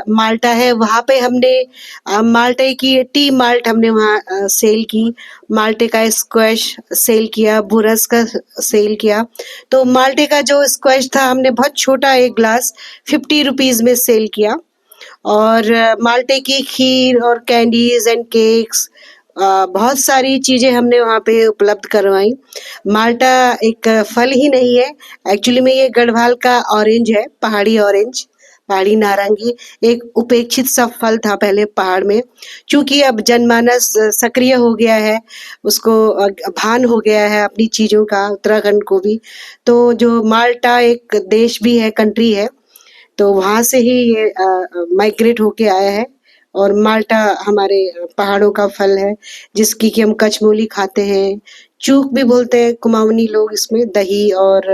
माल्टा है, वहाँ पे हमने माल्टे की टी माल्ट हमने वहाँ सेल की, माल्टे का स्क्वैश सेल किया, बुरस का सेल किया। तो माल्टे का जो स्क्वैश था हमने बहुत छोटा एक ग्लास 50 रुपीज में सेल किया, और माल्टे की खीर और कैंडीज एंड केक्स, बहुत सारी चीजें हमने वहाँ पे उपलब्ध करवाई। माल्टा एक फल ही नहीं है, एक्चुअली में ये गढ़वाल का ऑरेंज है, पहाड़ी ऑरेंज, पहाड़ी नारंगी, एक उपेक्षित सा फल था पहले पहाड़ में। चूंकि अब जनमानस सक्रिय हो गया है, उसको भान हो गया है अपनी चीजों का, उत्तराखंड को भी, तो जो माल्टा एक देश भी है, कंट्री है, तो वहाँ से ही ये माइग्रेट होके आया है। और माल्टा हमारे पहाड़ों का फल है, जिसकी कि हम कचमोली खाते हैं, चूक भी बोलते हैं कुमाऊनी लोग, इसमें दही और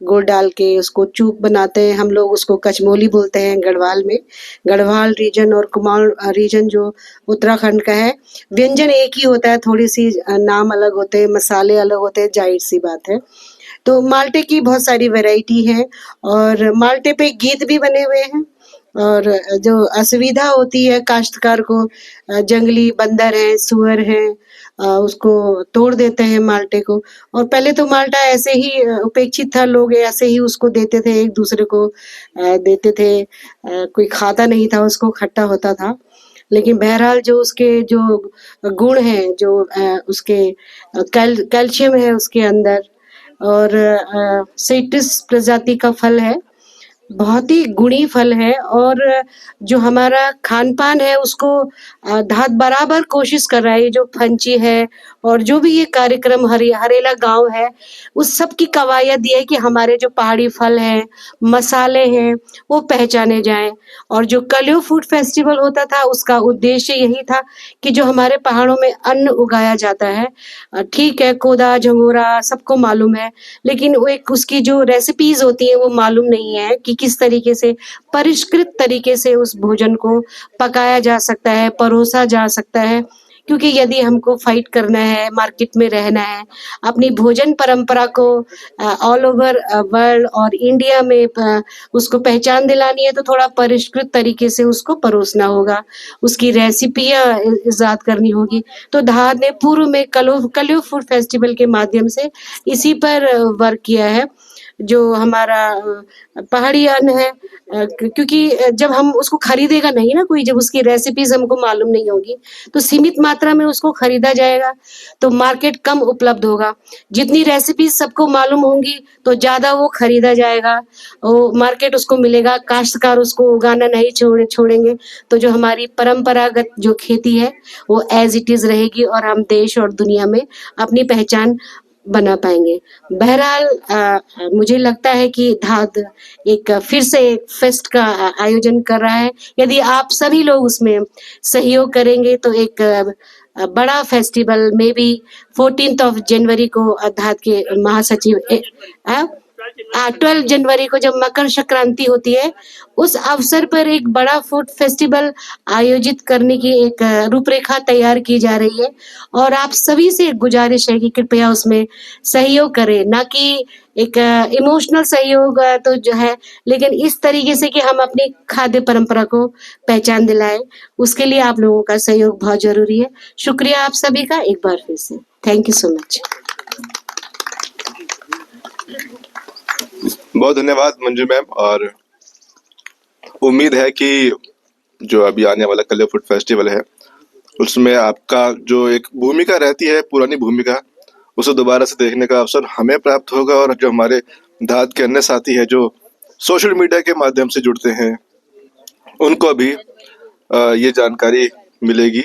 गुड़ डाल के उसको चूक बनाते हैं, हम लोग उसको कचमोली बोलते हैं गढ़वाल में। गढ़वाल रीजन और कुमाऊं रीजन जो उत्तराखंड का है, व्यंजन एक ही होता है, थोड़ी सी नाम अलग होते हैं, मसाले अलग होते हैं, जाहिर सी बात है। तो माल्टे की बहुत सारी वैरायटी है, और माल्टे पे गीत भी बने हुए हैं। और जो असुविधा होती है काश्तकार को, जंगली बंदर है, सुअर है, उसको तोड़ देते हैं माल्टे को। और पहले तो माल्टा ऐसे ही उपेक्षित था, लोग ऐसे ही उसको देते थे, एक दूसरे को देते थे, कोई खाता नहीं था उसको, खट्टा होता था। लेकिन बहरहाल जो उसके जो गुण हैं, जो उसके कैल्शियम है उसके अंदर, और सिट्रस प्रजाति का फल है, बहुत ही गुणी फल है। और जो हमारा खान पान है उसको धात बराबर कोशिश कर रहा है। ये जो फंची है, और जो भी ये कार्यक्रम हरेला गांव है, उस सब की कवायद ये है कि हमारे जो पहाड़ी फल हैं, मसाले हैं, वो पहचाने जाएं। और जो कलियो फूड फेस्टिवल होता था, उसका उद्देश्य यही था कि जो हमारे पहाड़ों में अन्न उगाया जाता है, ठीक है, कोदा झंगोरा सबको मालूम है, लेकिन वो एक उसकी जो रेसिपीज होती है वो मालूम नहीं है कि किस तरीके से परिष्कृत तरीके से उस भोजन को पकाया जा सकता है, परोसा जा सकता है। क्योंकि यदि हमको फाइट करना है, मार्केट में रहना है, अपनी भोजन परंपरा को ऑल ओवर वर्ल्ड और इंडिया में उसको पहचान दिलानी है, तो थोड़ा परिष्कृत तरीके से उसको परोसना होगा, उसकी रेसिपियाँ इजाद करनी होगी। तो धार ने पूर्व में कलियो फूड फेस्टिवल के माध्यम से इसी पर वर्क किया है। जो हमारा पहाड़ी अन्न है, क्योंकि जब हम उसको खरीदेगा नहीं ना कोई, जब उसकी रेसिपीज हमको मालूम नहीं होगी, तो सीमित मात्रा में उसको खरीदा जाएगा, तो मार्केट कम उपलब्ध होगा। जितनी रेसिपीज सबको मालूम होंगी तो ज्यादा वो खरीदा जाएगा, वो मार्केट उसको मिलेगा, काश्तकार उसको उगाना नहीं छोड़ेंगे, तो जो हमारी परंपरागत जो खेती है वो एज इट इज रहेगी और हम देश और दुनिया में अपनी पहचान बना पाएंगे। बहरहाल मुझे लगता है कि धाद एक फिर से एक फेस्ट का आयोजन कर रहा है। यदि आप सभी लोग उसमें सहयोग करेंगे तो एक बड़ा फेस्टिवल में भी 14 जनवरी को धाद के महासचिव 12 जनवरी को जब मकर संक्रांति होती है, उस अवसर पर एक बड़ा फूड फेस्टिवल आयोजित करने की एक रूपरेखा तैयार की जा रही है। और आप सभी से गुजारिश है कि कृपया उसमें सहयोग करें, ना कि एक इमोशनल सहयोग तो जो है, लेकिन इस तरीके से कि हम अपनी खाद्य परंपरा को पहचान दिलाएं, उसके लिए आप लोगों का सहयोग बहुत जरूरी है। शुक्रिया आप सभी का एक बार फिर से। Thank you so much. बहुत धन्यवाद मंजू मैम। और उम्मीद है कि जो अभी आने वाला कलियो फूड फेस्टिवल है, उसमें आपका जो एक भूमिका रहती है, पुरानी भूमिका, उसे दोबारा से देखने का अवसर हमें प्राप्त होगा। और जो हमारे धाद के अन्य साथी हैं जो सोशल मीडिया के माध्यम से जुड़ते हैं, उनको भी ये जानकारी मिलेगी।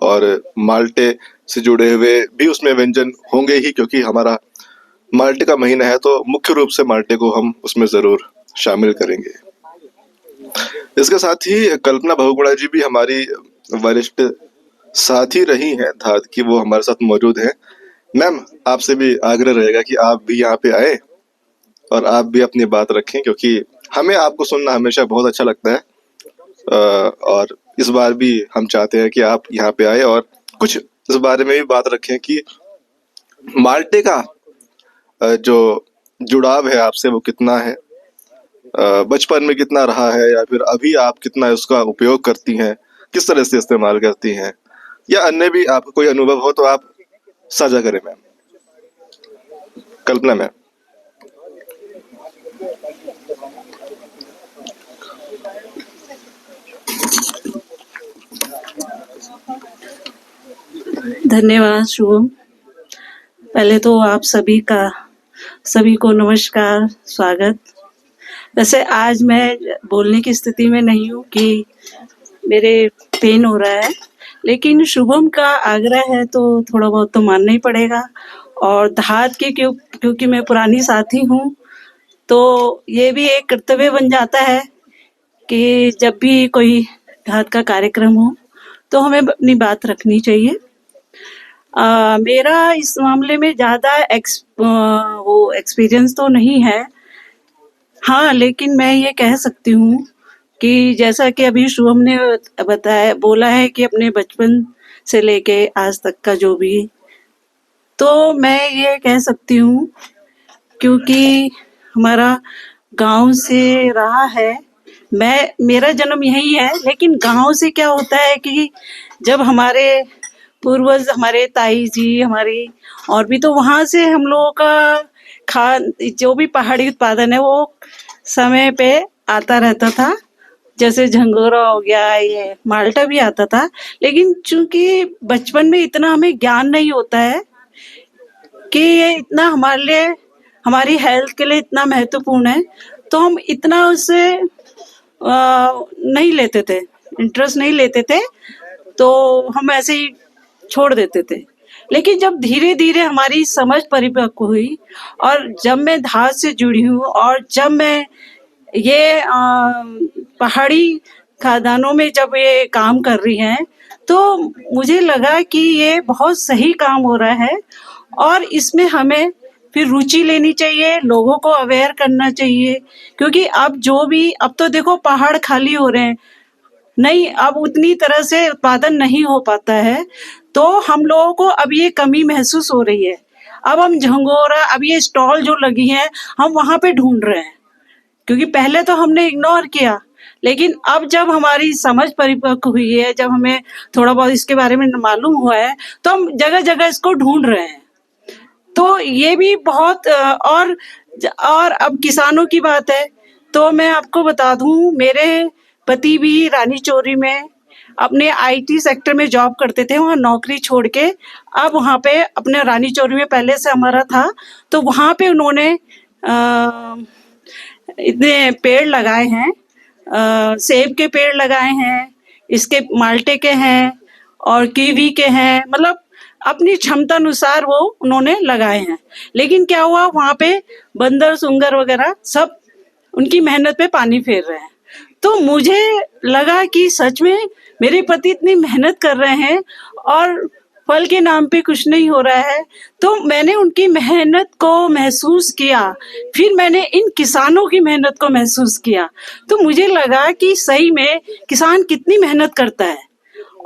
और माल्टे से जुड़े हुए भी उसमें व्यंजन होंगे ही, क्योंकि हमारा माल्टे का महीना है, तो मुख्य रूप से माल्टे को हम उसमें जरूर शामिल करेंगे। इसके साथ ही कल्पना बहुगुणा जी भी हमारी वरिष्ठ साथी रही हैं धाद की, वो हमारे साथ मौजूद हैं। मैम, आपसे भी आग्रह रहेगा कि आप भी यहाँ पे आए और आप भी अपनी बात रखें, क्योंकि हमें आपको सुनना हमेशा बहुत अच्छा लगता है। और इस बार भी हम चाहते हैं कि आप यहाँ पे आए और कुछ इस बारे में भी बात रखें कि माल्टे का जो जुड़ाव है आपसे वो कितना है, बचपन में कितना रहा है, या फिर अभी आप कितना उसका उपयोग करती हैं, किस तरह से इस्तेमाल करती हैं, या अन्य भी आपको कोई अनुभव हो तो आप साझा करें मैम। कल्पना मैम। धन्यवाद शुभम। पहले तो आप सभी को नमस्कार, स्वागत। वैसे आज मैं बोलने की स्थिति में नहीं हूँ कि मेरे पेन हो रहा है, लेकिन शुभम का आग्रह है तो थोड़ा बहुत तो मानना ही पड़ेगा। और धाद के क्योंकि मैं पुरानी साथी हूँ, तो ये भी एक कर्तव्य बन जाता है कि जब भी कोई धाद का कार्यक्रम हो तो हमें अपनी बात रखनी चाहिए। मेरा इस मामले में ज़्यादा एक्सपीरियंस तो नहीं है, हाँ, लेकिन मैं ये कह सकती हूँ कि जैसा कि अभी शुभम ने बोला है कि अपने बचपन से लेके आज तक का जो भी, तो मैं ये कह सकती हूँ क्योंकि हमारा गांव से रहा है, मेरा जन्म यही है, लेकिन गांव से क्या होता है कि जब हमारे पूर्वज, हमारे ताई जी, हमारी और भी, तो वहां से हम लोगों का जो भी पहाड़ी उत्पादन है वो समय पे आता रहता था। जैसे झंगोरा हो गया, ये माल्टा भी आता था, लेकिन चूंकि बचपन में इतना हमें ज्ञान नहीं होता है कि ये इतना हमारे लिए, हमारी हेल्थ के लिए इतना महत्वपूर्ण है, तो हम इतना उससे नहीं लेते थे, इंटरेस्ट नहीं लेते थे, तो हम ऐसे ही छोड़ देते थे। लेकिन जब धीरे धीरे हमारी समझ परिपक्व हुई और जब मैं धात से जुड़ी हूँ और जब मैं ये पहाड़ी खादानों में जब ये काम कर रही हैं, तो मुझे लगा कि ये बहुत सही काम हो रहा है और इसमें हमें फिर रुचि लेनी चाहिए, लोगों को अवेयर करना चाहिए, क्योंकि अब तो देखो पहाड़ खाली हो रहे हैं, नहीं अब उतनी तरह से उत्पादन नहीं हो पाता है, तो हम लोगों को अब ये कमी महसूस हो रही है। अब हम झंगोरा, अब ये स्टॉल जो लगी हैं, हम वहां पे ढूंढ रहे हैं, क्योंकि पहले तो हमने इग्नोर किया, लेकिन अब जब हमारी समझ परिपक्व हुई है, जब हमें थोड़ा बहुत इसके बारे में मालूम हुआ है, तो हम जगह जगह इसको ढूंढ रहे हैं। तो ये भी बहुत और अब किसानों की बात है, तो मैं आपको बता दूं, मेरे पति भी रानी चोरी में अपने आईटी सेक्टर में जॉब करते थे, वहाँ नौकरी छोड़ के अब वहाँ पे अपने रानी चोरी में पहले से हमारा था, तो वहाँ पे उन्होंने इतने पेड़ लगाए हैं, सेब के पेड़ लगाए हैं, इसके माल्टे के हैं और कीवी के हैं, मतलब अपनी क्षमता अनुसार वो उन्होंने लगाए हैं। लेकिन क्या हुआ, वहाँ पे बंदर सुंगर वगैरह सब उनकी मेहनत पे पानी फेर रहे हैं। तो मुझे लगा कि सच में मेरे पति इतनी मेहनत कर रहे हैं और फल के नाम पे कुछ नहीं हो रहा है, तो मैंने उनकी मेहनत को महसूस किया, फिर मैंने इन किसानों की मेहनत को महसूस किया, तो मुझे लगा कि सही में किसान कितनी मेहनत करता है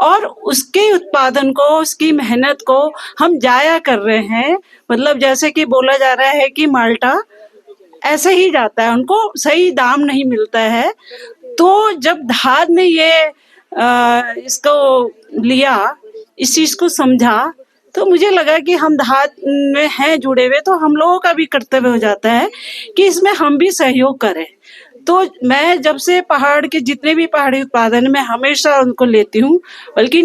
और उसके उत्पादन को, उसकी मेहनत को हम जाया कर रहे हैं। मतलब जैसे कि बोला जा रहा है कि माल्टा ऐसे ही जाता है, उनको सही दाम नहीं मिलता है। तो जब धाद ने ये इसको लिया, इस चीज को समझा, तो मुझे लगा कि हम धाद में हैं जुड़े हुए, तो हम लोगों का भी कर्तव्य हो जाता है कि इसमें हम भी सहयोग करें। तो मैं जब से पहाड़ के जितने भी पहाड़ी उत्पादन में हमेशा उनको लेती हूँ, बल्कि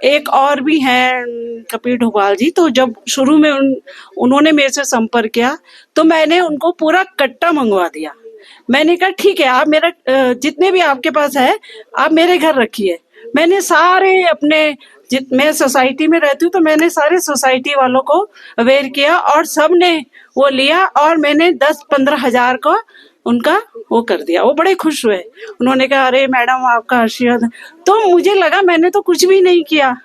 एक और भी हैं कपिल ढोभाल जी, तो जब शुरू में उन्होंने मेरे से संपर्क किया, तो मैंने उनको पूरा कट्टा मंगवा दिया। मैंने कहा ठीक है, आप मेरा जितने भी आपके पास है आप मेरे घर रखिए। मैंने सारे मैं सोसाइटी में रहती हूँ, तो मैंने सारे सोसाइटी वालों को अवेयर किया और सब ने वो लिया और मैंने 10-15 हजार का उनका वो कर दिया। वो बड़े खुश हुए, उन्होंने कहा अरे मैडम आपका आशीर्वाद। तो मुझे लगा मैंने तो कुछ भी नहीं किया,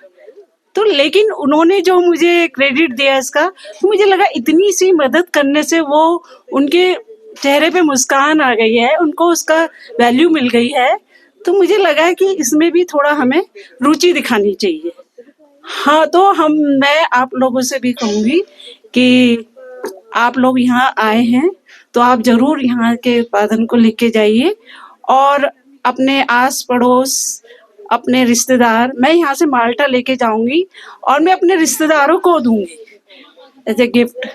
तो लेकिन उन्होंने जो मुझे क्रेडिट दिया इसका, तो मुझे लगा इतनी सी मदद करने से वो उनके चेहरे पे मुस्कान आ गई है, उनको उसका वैल्यू मिल गई है। तो मुझे लगा कि इसमें भी थोड़ा हमें रुचि दिखानी चाहिए। हाँ, तो मैं आप लोगों से भी कहूंगी कि आप लोग यहाँ आए हैं तो आप जरूर यहाँ के उत्पादन को लेके जाइए और अपने आस पड़ोस, अपने रिश्तेदार, मैं यहाँ से माल्टा लेके जाऊंगी और मैं अपने रिश्तेदारों को दूंगी एज ए गिफ्ट।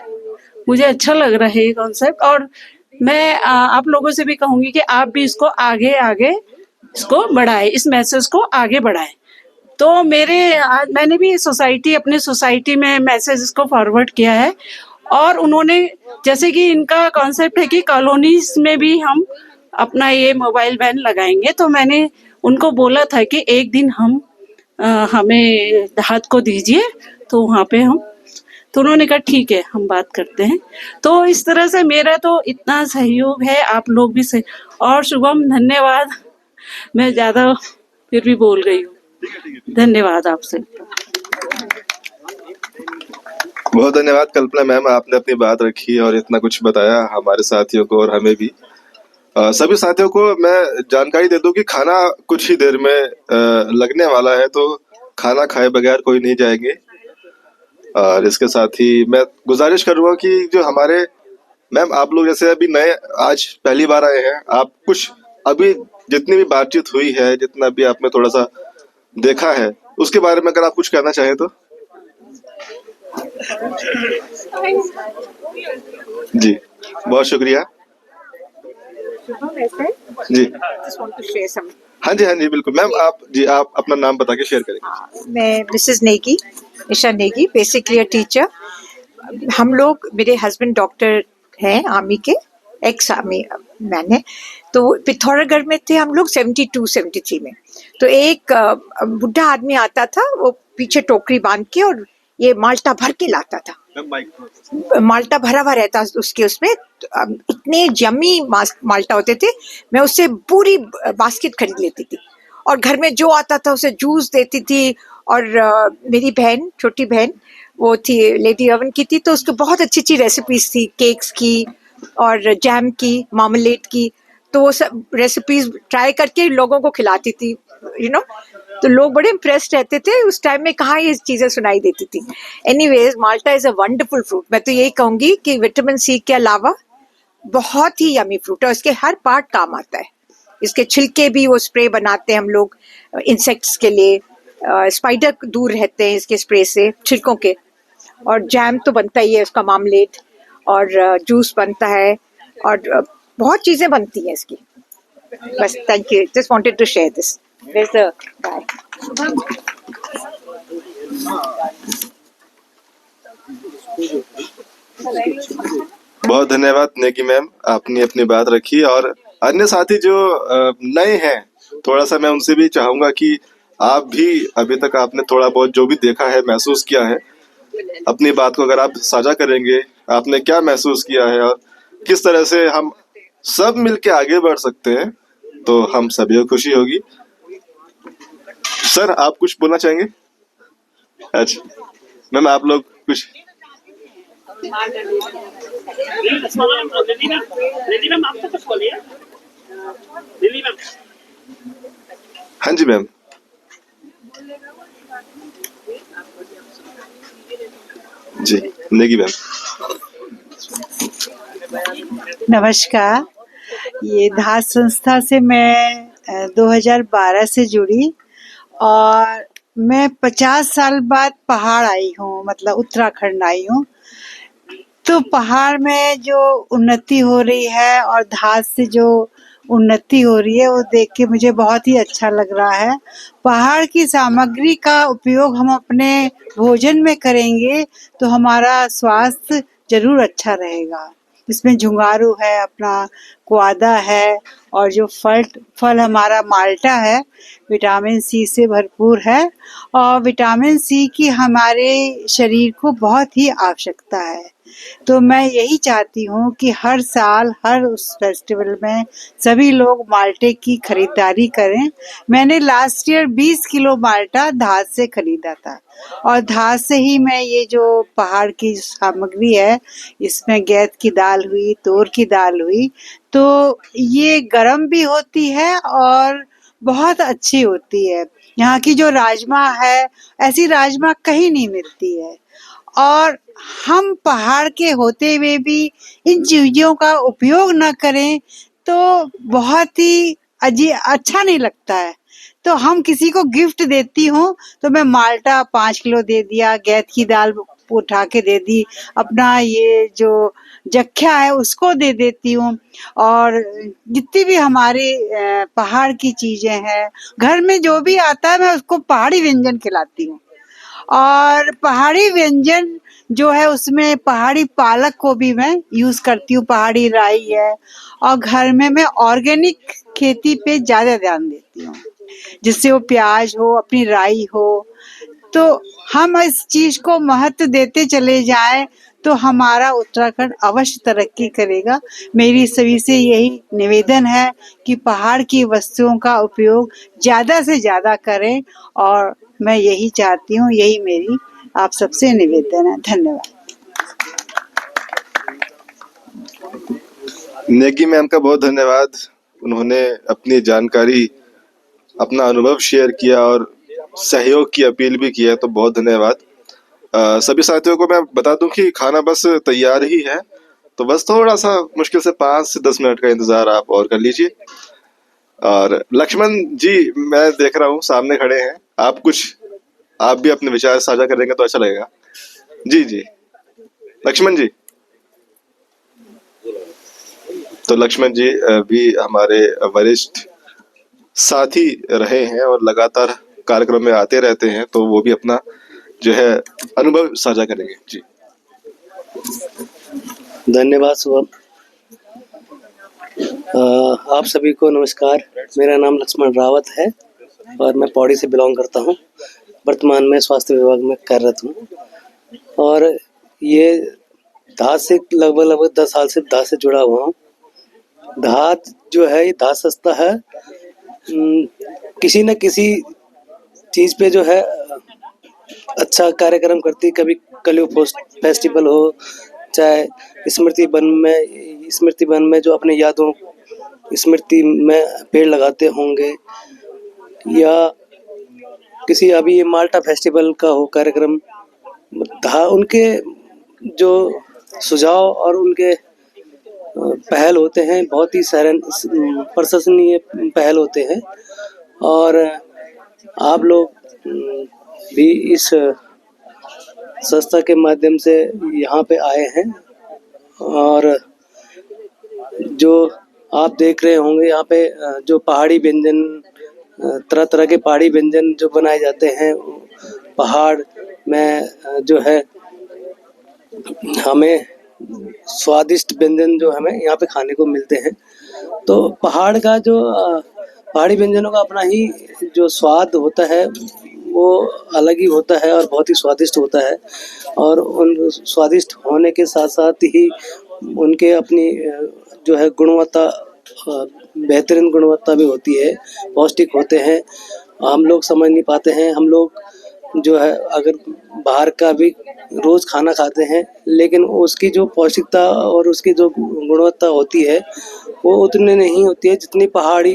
मुझे अच्छा लग रहा है ये कॉन्सेप्ट, और मैं आप लोगों से भी कहूंगी कि आप भी इसको आगे इसको बढ़ाएं, इस मैसेज को आगे बढ़ाएं। तो मैंने भी अपने सोसाइटी में मैसेज इसको फॉरवर्ड किया है, और उन्होंने जैसे कि इनका कॉन्सेप्ट है कि कॉलोनीज में भी हम अपना ये मोबाइल वैन लगाएंगे, तो मैंने उनको बोला था कि एक दिन हमें धात को दीजिए, तो वहाँ पे तो उन्होंने कहा ठीक है हम बात करते हैं। तो इस तरह से मेरा तो इतना सहयोग है, आप लोग भी सही। और शुभम धन्यवाद, मैं ज्यादा फिर भी बोल गई हूँ, धन्यवाद आपसे। बहुत धन्यवाद कल्पना मैम, आपने अपनी बात रखी और इतना कुछ बताया हमारे साथियों को और हमें भी। सभी साथियों को मैं जानकारी दे दूं कि खाना कुछ ही देर में लगने वाला है, तो खाना खाए बगैर कोई नहीं जाएंगे। और इसके साथ ही मैं गुजारिश करूंगा कि जो हमारे मैम, आप लोग जैसे अभी नए आज पहली बार आए हैं, आप कुछ अभी जितनी भी बातचीत हुई है, जितना भी आपने थोड़ा सा देखा है, उसके बारे में अगर आप कुछ कहना चाहें तो। जी बहुत शुक्रिया जी। हाँ जी बिल्कुल मैम, आप अपना नाम बता के शेयर करेंगे। मैं Mrs Negi, Isha Negi, basically teacher. हम लोग, मेरे हस्बैंड डॉक्टर हैं आर्मी के, एक्स आर्मी मैन है, तो पिथौरागढ़ में थे हम लोग 72-73 में। तो एक बुढ़ा आदमी आता था, वो पीछे टोकरी बांध के और ये माल्टा भर के लाता था। माल्टा भरा हुआ रहता उसके उसमें, इतने जमी माल्टा होते थे। मैं उससे पूरी बास्केट खरीद लेती थी और घर में जो आता था उसे जूस देती थी। और मेरी बहन, छोटी बहन, वो थी लेडी अवन की थी, तो उसको बहुत अच्छी अच्छी रेसिपीज थी, केक्स की और जैम की, मार्मलेट की। तो वो सब रेसिपीज ट्राई करके लोगों को खिलाती थी, तो लोग बड़े इम्प्रेस्ड रहते थे उस टाइम में, कहाँ ये चीजें सुनाई देती थी। Anyways, Malta is a wonderful fruit. मैं तो यही कहूंगी कि विटामिन सी के अलावा बहुत ही यमी फ्रूट है, इसके हर पार्ट काम आता है। इसके छिलके भी वो स्प्रे बनाते हैं हम लोग इंसेक्ट्स के लिए, स्पाइडर दूर रहते हैं इसके स्प्रे से, छिलकों के। और जैम तो बनता ही है उसका, मार्मलेट और जूस बनता है और बहुत चीजें बनती हैं इसकी। बस, thank you, just wanted to share this. There's the guy. बहुत धन्यवाद नेगी मैम, आपने अपनी बात रखी। और अन्य साथी जो नए हैं, थोड़ा सा मैं उनसे भी चाहूंगा कि आप भी अभी तक आपने थोड़ा बहुत जो भी देखा है, महसूस किया है, अपनी बात को अगर आप साझा करेंगे, आपने क्या महसूस किया है और किस तरह से हम सब मिलके आगे बढ़ सकते हैं, तो हम सभी को खुशी होगी। सर, आप कुछ बोलना चाहेंगे? अच्छा मैम, आप लोग कुछ? हाँ जी मैम। जी, नेगी मैम। नमस्कार। ये धात संस्था से मैं 2012 से जुड़ी और मैं 50 साल बाद पहाड़ आई हूँ, मतलब उत्तराखंड आई हूँ। तो पहाड़ में जो उन्नति हो रही है और धात से जो उन्नति हो रही है, वो देख के मुझे बहुत ही अच्छा लग रहा है। पहाड़ की सामग्री का उपयोग हम अपने भोजन में करेंगे तो हमारा स्वास्थ्य जरूर अच्छा रहेगा। इसमें झुंगारू है, अपना क्वादा है, और जो फल हमारा माल्टा है, विटामिन सी से भरपूर है। और विटामिन सी की हमारे शरीर को बहुत ही आवश्यकता है। तो मैं यही चाहती हूँ कि हर साल हर उस फेस्टिवल में सभी लोग माल्टे की खरीदारी करें। मैंने लास्ट ईयर 20 किलो माल्टा धात से खरीदा था और धात से ही मैं ये जो पहाड़ की सामग्री है, इसमें गैद की दाल हुई, तोर की दाल हुई, तो ये गर्म भी होती है और बहुत अच्छी होती है। यहाँ की जो राजमा है, ऐसी राजमा कहीं नहीं मिलती है। और हम पहाड़ के होते हुए भी इन चीजों का उपयोग न करें तो बहुत ही अच्छा नहीं लगता है। तो हम किसी को गिफ्ट देती हूँ तो मैं माल्टा 5 किलो दे दिया, गैद की दाल उठा के दे दी, अपना ये जो जख्या है उसको दे देती हूँ। और जितनी भी हमारे पहाड़ की चीजें हैं, घर में जो भी आता है मैं उसको पहाड़ी व्यंजन खिलाती हूँ। और पहाड़ी व्यंजन जो है उसमें पहाड़ी पालक को भी मैं यूज करती हूँ, पहाड़ी राई है। और घर में मैं ऑर्गेनिक खेती पे ज्यादा ध्यान देती हूँ, जिससे वो प्याज हो, अपनी राई हो। तो हम इस चीज को महत्व देते चले जाएं तो हमारा उत्तराखंड अवश्य तरक्की करेगा। मेरी सभी से यही निवेदन है कि पहाड़ की वस्तुओं का उपयोग ज्यादा से ज्यादा करें, और मैं यही चाहती हूँ, यही मेरी आप सबसे निवेदन है। धन्यवाद। नेगी मैम का बहुत धन्यवाद। उन्होंने अपनी जानकारी, अपना अनुभव शेयर किया और सहयोग की अपील भी किया, तो बहुत धन्यवाद। सभी साथियों को मैं बता दूं कि खाना बस तैयार ही है, तो बस थोड़ा सा मुश्किल से 5 से 10 मिनट का इंतजार आप और कर लीजिए। और लक्ष्मण जी, मैं देख रहा हूँ सामने खड़े हैं, आप भी अपने विचार साझा करेंगे तो अच्छा लगेगा। जी जी लक्ष्मण जी। तो लक्ष्मण जी भी हमारे वरिष्ठ साथी रहे हैं और लगातार कार्यक्रम में आते रहते हैं, तो वो भी अपना जो है अनुभव साझा करेंगे। जी धन्यवाद शुभम। आप सभी को नमस्कार। मेरा नाम लक्ष्मण रावत है और मैं पौड़ी से बिलोंग करता हूँ। वर्तमान में स्वास्थ्य विभाग में कार्यरत हूँ। और ये धात से लगभग 10 साल से धात से जुड़ा हुआ हूँ। धात जो है, ये धात संस्था है, किसी न किसी चीज़ पे जो है अच्छा कार्यक्रम करती। कभी कलियुग फेस्टिवल हो, चाहे स्मृति वन में जो अपने यादों स्मृति में पेड़ लगाते होंगे, या किसी अभी ये माल्टा फेस्टिवल का हो कार्यक्रम, उनके जो सुझाव और उनके पहल होते हैं बहुत ही प्रशंसनीय पहल होते हैं। और आप लोग भी इस संस्था के माध्यम से यहाँ पे आए हैं, और जो आप देख रहे होंगे यहाँ पे जो पहाड़ी व्यंजन, तरह तरह के पहाड़ी व्यंजन जो बनाए जाते हैं पहाड़ में, जो है हमें स्वादिष्ट व्यंजन जो हमें यहाँ पे खाने को मिलते हैं। तो पहाड़ी व्यंजनों का अपना ही जो स्वाद होता है वो अलग ही होता है और बहुत ही स्वादिष्ट होता है। और उन स्वादिष्ट होने के साथ साथ ही उनके अपनी जो है गुणवत्ता, बेहतरीन गुणवत्ता भी होती है, पौष्टिक होते हैं। हम लोग समझ नहीं पाते हैं। हम लोग जो है अगर बाहर का भी रोज़ खाना खाते हैं, लेकिन उसकी जो पौष्टिकता और उसकी जो गुणवत्ता होती है वो उतनी नहीं होती है जितनी पहाड़ी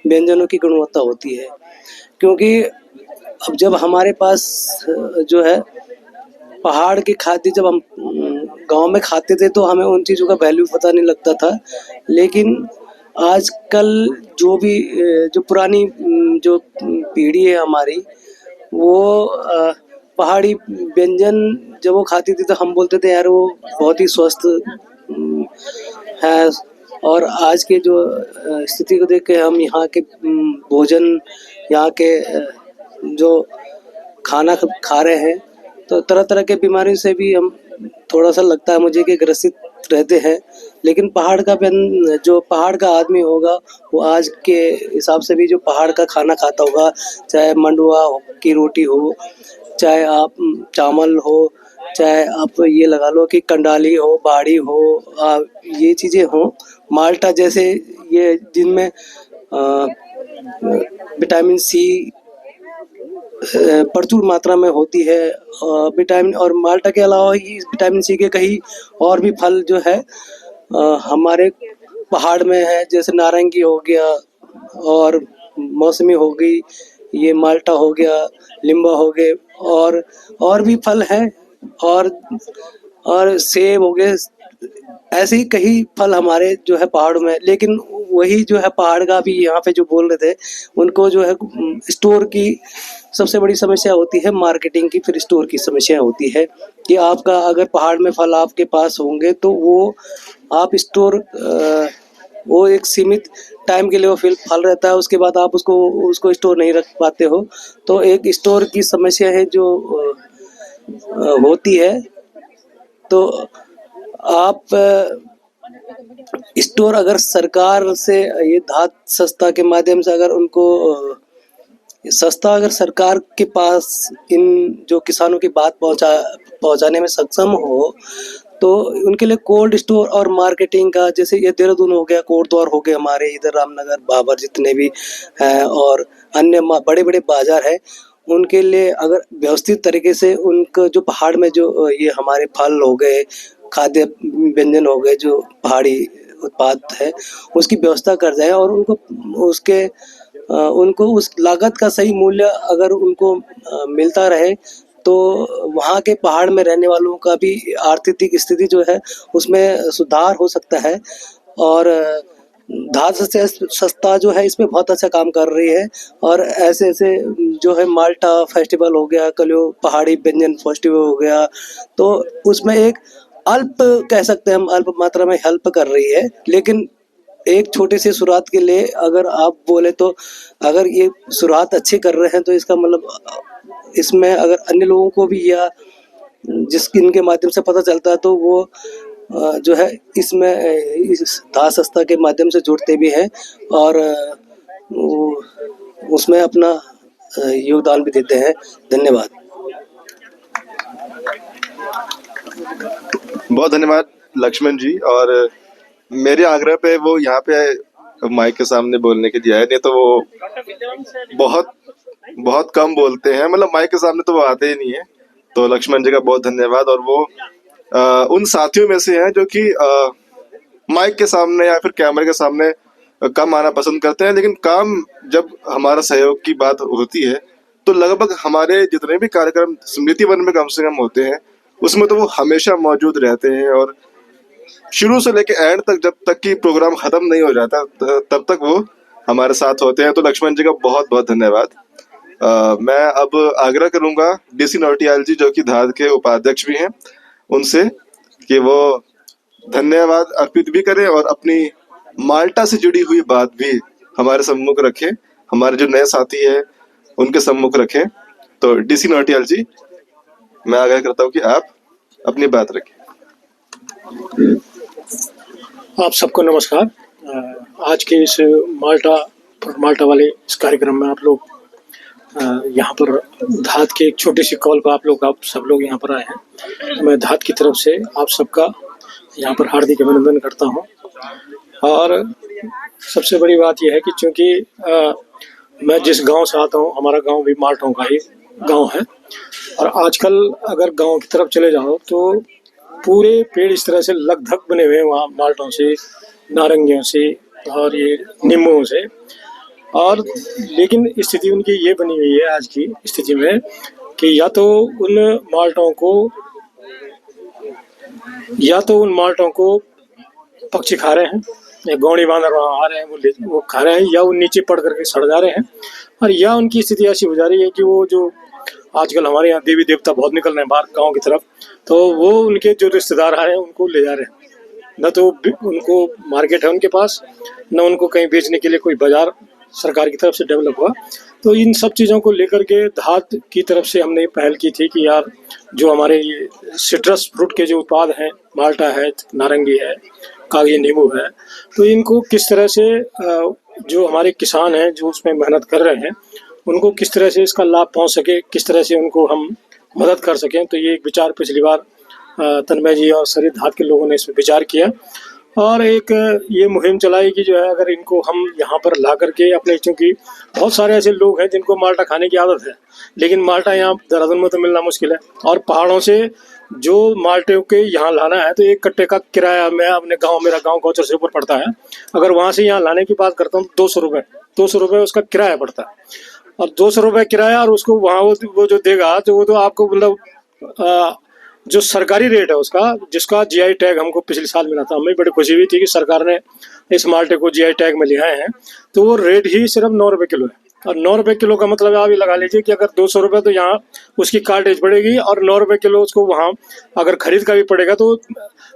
व्यंजनों की गुणवत्ता होती है। क्योंकि अब जब हमारे पास जो है पहाड़ के खाद्य जब हम गांव में खाते थे तो हमें उन चीज़ों का वैल्यू पता नहीं लगता था। लेकिन आजकल जो पुरानी जो पीढ़ी है हमारी, वो पहाड़ी व्यंजन जब वो खाती थी तो हम बोलते थे यार वो बहुत ही स्वस्थ है। और आज के जो स्थिति को देख के हम यहाँ के भोजन, यहाँ के जो खाना खा रहे हैं, तो तरह तरह के बीमारी से भी हम थोड़ा सा लगता है मुझे कि ग्रसित रहते हैं। लेकिन जो पहाड़ का आदमी होगा वो आज के हिसाब से भी जो पहाड़ का खाना खाता होगा, चाहे मंडुआ की रोटी हो, चाहे आप चावल हो, चाहे आप ये लगा लो कि कंडाली हो, बाड़ी हो, ये चीज़ें हो, माल्टा जैसे ये जिनमें विटामिन सी प्रचुर मात्रा में होती है। विटामिन और माल्टा के अलावा ही विटामिन सी के कई और भी फल जो है हमारे पहाड़ में है, जैसे नारंगी हो गया और मौसमी हो गई, ये माल्टा हो गया, लिम्बा हो गए, और भी फल हैं, और सेब हो गए। ऐसे ही कई फल हमारे जो है पहाड़ों में। लेकिन वही जो है पहाड़ का भी यहाँ पे जो बोल रहे थे, उनको जो है स्टोर की सबसे बड़ी समस्या होती है, मार्केटिंग की, फिर स्टोर की समस्या होती है कि आपका अगर पहाड़ में फल आपके पास होंगे तो वो आप स्टोर वो एक सीमित टाइम के लिए वो फल रहता है, उसके बाद आप उसको स्टोर नहीं रख पाते हो। तो एक स्टोर की समस्या है जो होती है। तो आप स्टोर अगर सरकार से ये धात संस्था के माध्यम से अगर उनको अगर सरकार के पास इन जो किसानों की बात पहुंचाने में सक्षम हो, तो उनके लिए कोल्ड स्टोर और मार्केटिंग का, जैसे ये देहरादून हो गया, कोटद्वार हो गए, हमारे इधर रामनगर, बाबर जितने भी हैं और अन्य बड़े बड़े बाजार हैं, उनके लिए अगर व्यवस्थित तरीके से उनको जो पहाड़ में जो ये हमारे फल हो गए, खाद्य व्यंजन हो गए, जो पहाड़ी उत्पाद है, उसकी व्यवस्था कर जाए और उनको उस लागत का सही मूल्य अगर उनको मिलता रहे, तो वहाँ के पहाड़ में रहने वालों का भी आर्थिक स्थिति जो है उसमें सुधार हो सकता है। और धात संस्था जो है इसमें बहुत अच्छा काम कर रही है। और ऐसे जो है माल्टा फेस्टिवल हो गया, कलियुग पहाड़ी व्यंजन फेस्टिवल हो गया, तो उसमें एक अल्प कह सकते हैं हम, अल्प मात्रा में हेल्प कर रही है। लेकिन एक छोटे से शुरुआत के लिए अगर आप बोले तो अगर ये शुरुआत अच्छी कर रहे हैं तो इसका मतलब इसमें अगर अन्य लोगों को भी या इनके माध्यम से पता चलता है तो वो जो है इसमें इस धात संस्था के माध्यम से जुड़ते भी हैं और उसमें अपना योगदान भी देते हैं। धन्यवाद। बहुत धन्यवाद लक्ष्मण जी। और मेरे आग्रह पे वो यहाँ पे माइक के सामने बोलने के लिए आए, नहीं तो वो बहुत बहुत कम बोलते हैं, मतलब माइक के सामने तो वो आते ही नहीं है। तो लक्ष्मण जी का बहुत धन्यवाद। और वो उन साथियों में से हैं जो कि माइक के सामने या फिर कैमरे के सामने कम आना पसंद करते हैं, लेकिन काम जब हमारा सहयोग की बात होती है तो लगभग हमारे जितने भी कार्यक्रम स्मृति वन में कम से कम होते हैं उसमें तो वो हमेशा मौजूद रहते हैं। और शुरू से लेके एंड तक, जब तक कि प्रोग्राम खत्म नहीं हो जाता तब तक वो हमारे साथ होते हैं। तो लक्ष्मण जी का बहुत बहुत धन्यवाद। मैं अब आग्रह करूंगा डीसी नौटियाल जी, जो कि धाद के उपाध्यक्ष भी हैं, उनसे कि वो धन्यवाद अर्पित भी करें और अपनी माल्टा से जुड़ी हुई बात भी हमारे सम्मुख रखें, हमारे जो नए साथी हैं उनके सम्मुख रखें। तो डीसी नौटियाल जी, मैं आग्रह करता हूँ कि आप अपनी बात रखें। आप सबको नमस्कार। आज के इस माल्टा वाले इस कार्यक्रम में आप लोग यहाँ पर धाद के एक छोटी सी कॉल पर आप सब लोग यहाँ पर आए हैं। तो मैं धाद की तरफ से आप सबका यहाँ पर हार्दिक अभिनंदन करता हूँ। और सबसे बड़ी बात यह है कि चूँकि मैं जिस गांव से आता हूँ, हमारा गांव भी माल्टों का ही गांव है। और आजकल अगर गांव की तरफ चले जाओ तो पूरे पेड़ इस तरह से लगधक बने हुए हैं वहाँ माल्टों से, नारंगियों से और ये नींबुओं से। और लेकिन स्थिति उनकी ये बनी हुई है आज की स्थिति में कि या तो उन माल्टों को पक्षी खा रहे हैं, या गौड़ी बांदर वहाँ आ रहे हैं वो खा रहे हैं, या वो नीचे पड़ करके सड़ जा रहे हैं, और या उनकी स्थिति ऐसी हो जा रही है कि वो जो आजकल हमारे यहाँ देवी देवता बहुत निकल रहे हैं बाहर गांव की तरफ, तो वो उनके जो रिश्तेदार आए हैं उनको ले जा रहे हैं। न तो उनको मार्केट है उनके पास, न उनको कहीं बेचने के लिए कोई बाजार सरकार की तरफ से डेवलप हुआ। तो इन सब चीज़ों को लेकर के धाद की तरफ से हमने पहल की थी कि यार जो हमारे ये सिट्रस फ्रूट के जो उत्पाद हैं, माल्टा है, नारंगी है, कागजी नींबू है, तो इनको किस तरह से जो हमारे किसान हैं जो उसमें मेहनत कर रहे हैं उनको किस तरह से इसका लाभ पहुंच सके, किस तरह से उनको हम मदद कर सकें। तो ये एक विचार पिछली बार तन्मय जी और सरित धाद के लोगों ने इस पर विचार किया और एक ये मुहिम चलाई कि जो है अगर इनको हम यहाँ पर ला करके अपने, चूँकि बहुत सारे ऐसे लोग हैं जिनको माल्टा खाने की आदत है, लेकिन माल्टा यहाँ देहरादून में तो मिलना मुश्किल है। और पहाड़ों से जो माल्टे के यहाँ लाना है तो एक कट्टे का किराया, मैं अपने गांव, मेरा गांव गौचर से ऊपर पड़ता है, अगर वहाँ से यहाँ लाने की बात करता हूँ 200 रुपये उसका किराया पड़ता है। और 200 रुपये किराया, और उसको वहाँ वो जो देगा तो वो तो आपको मतलब जो सरकारी रेट है उसका, जिसका जीआई टैग हमको पिछले साल मिला था, हमें बड़ी खुशी हुई थी कि सरकार ने इस माल्टे को जीआई टैग में ले आए हैं। तो वो रेट ही सिर्फ 9 रुपये किलो है। और 9 रुपये किलो का मतलब आप ये लगा लीजिए कि अगर 200 रुपये तो यहाँ उसकी कार्टेज पड़ेगी और 9 रुपये किलो उसको वहाँ अगर खरीद का भी पड़ेगा तो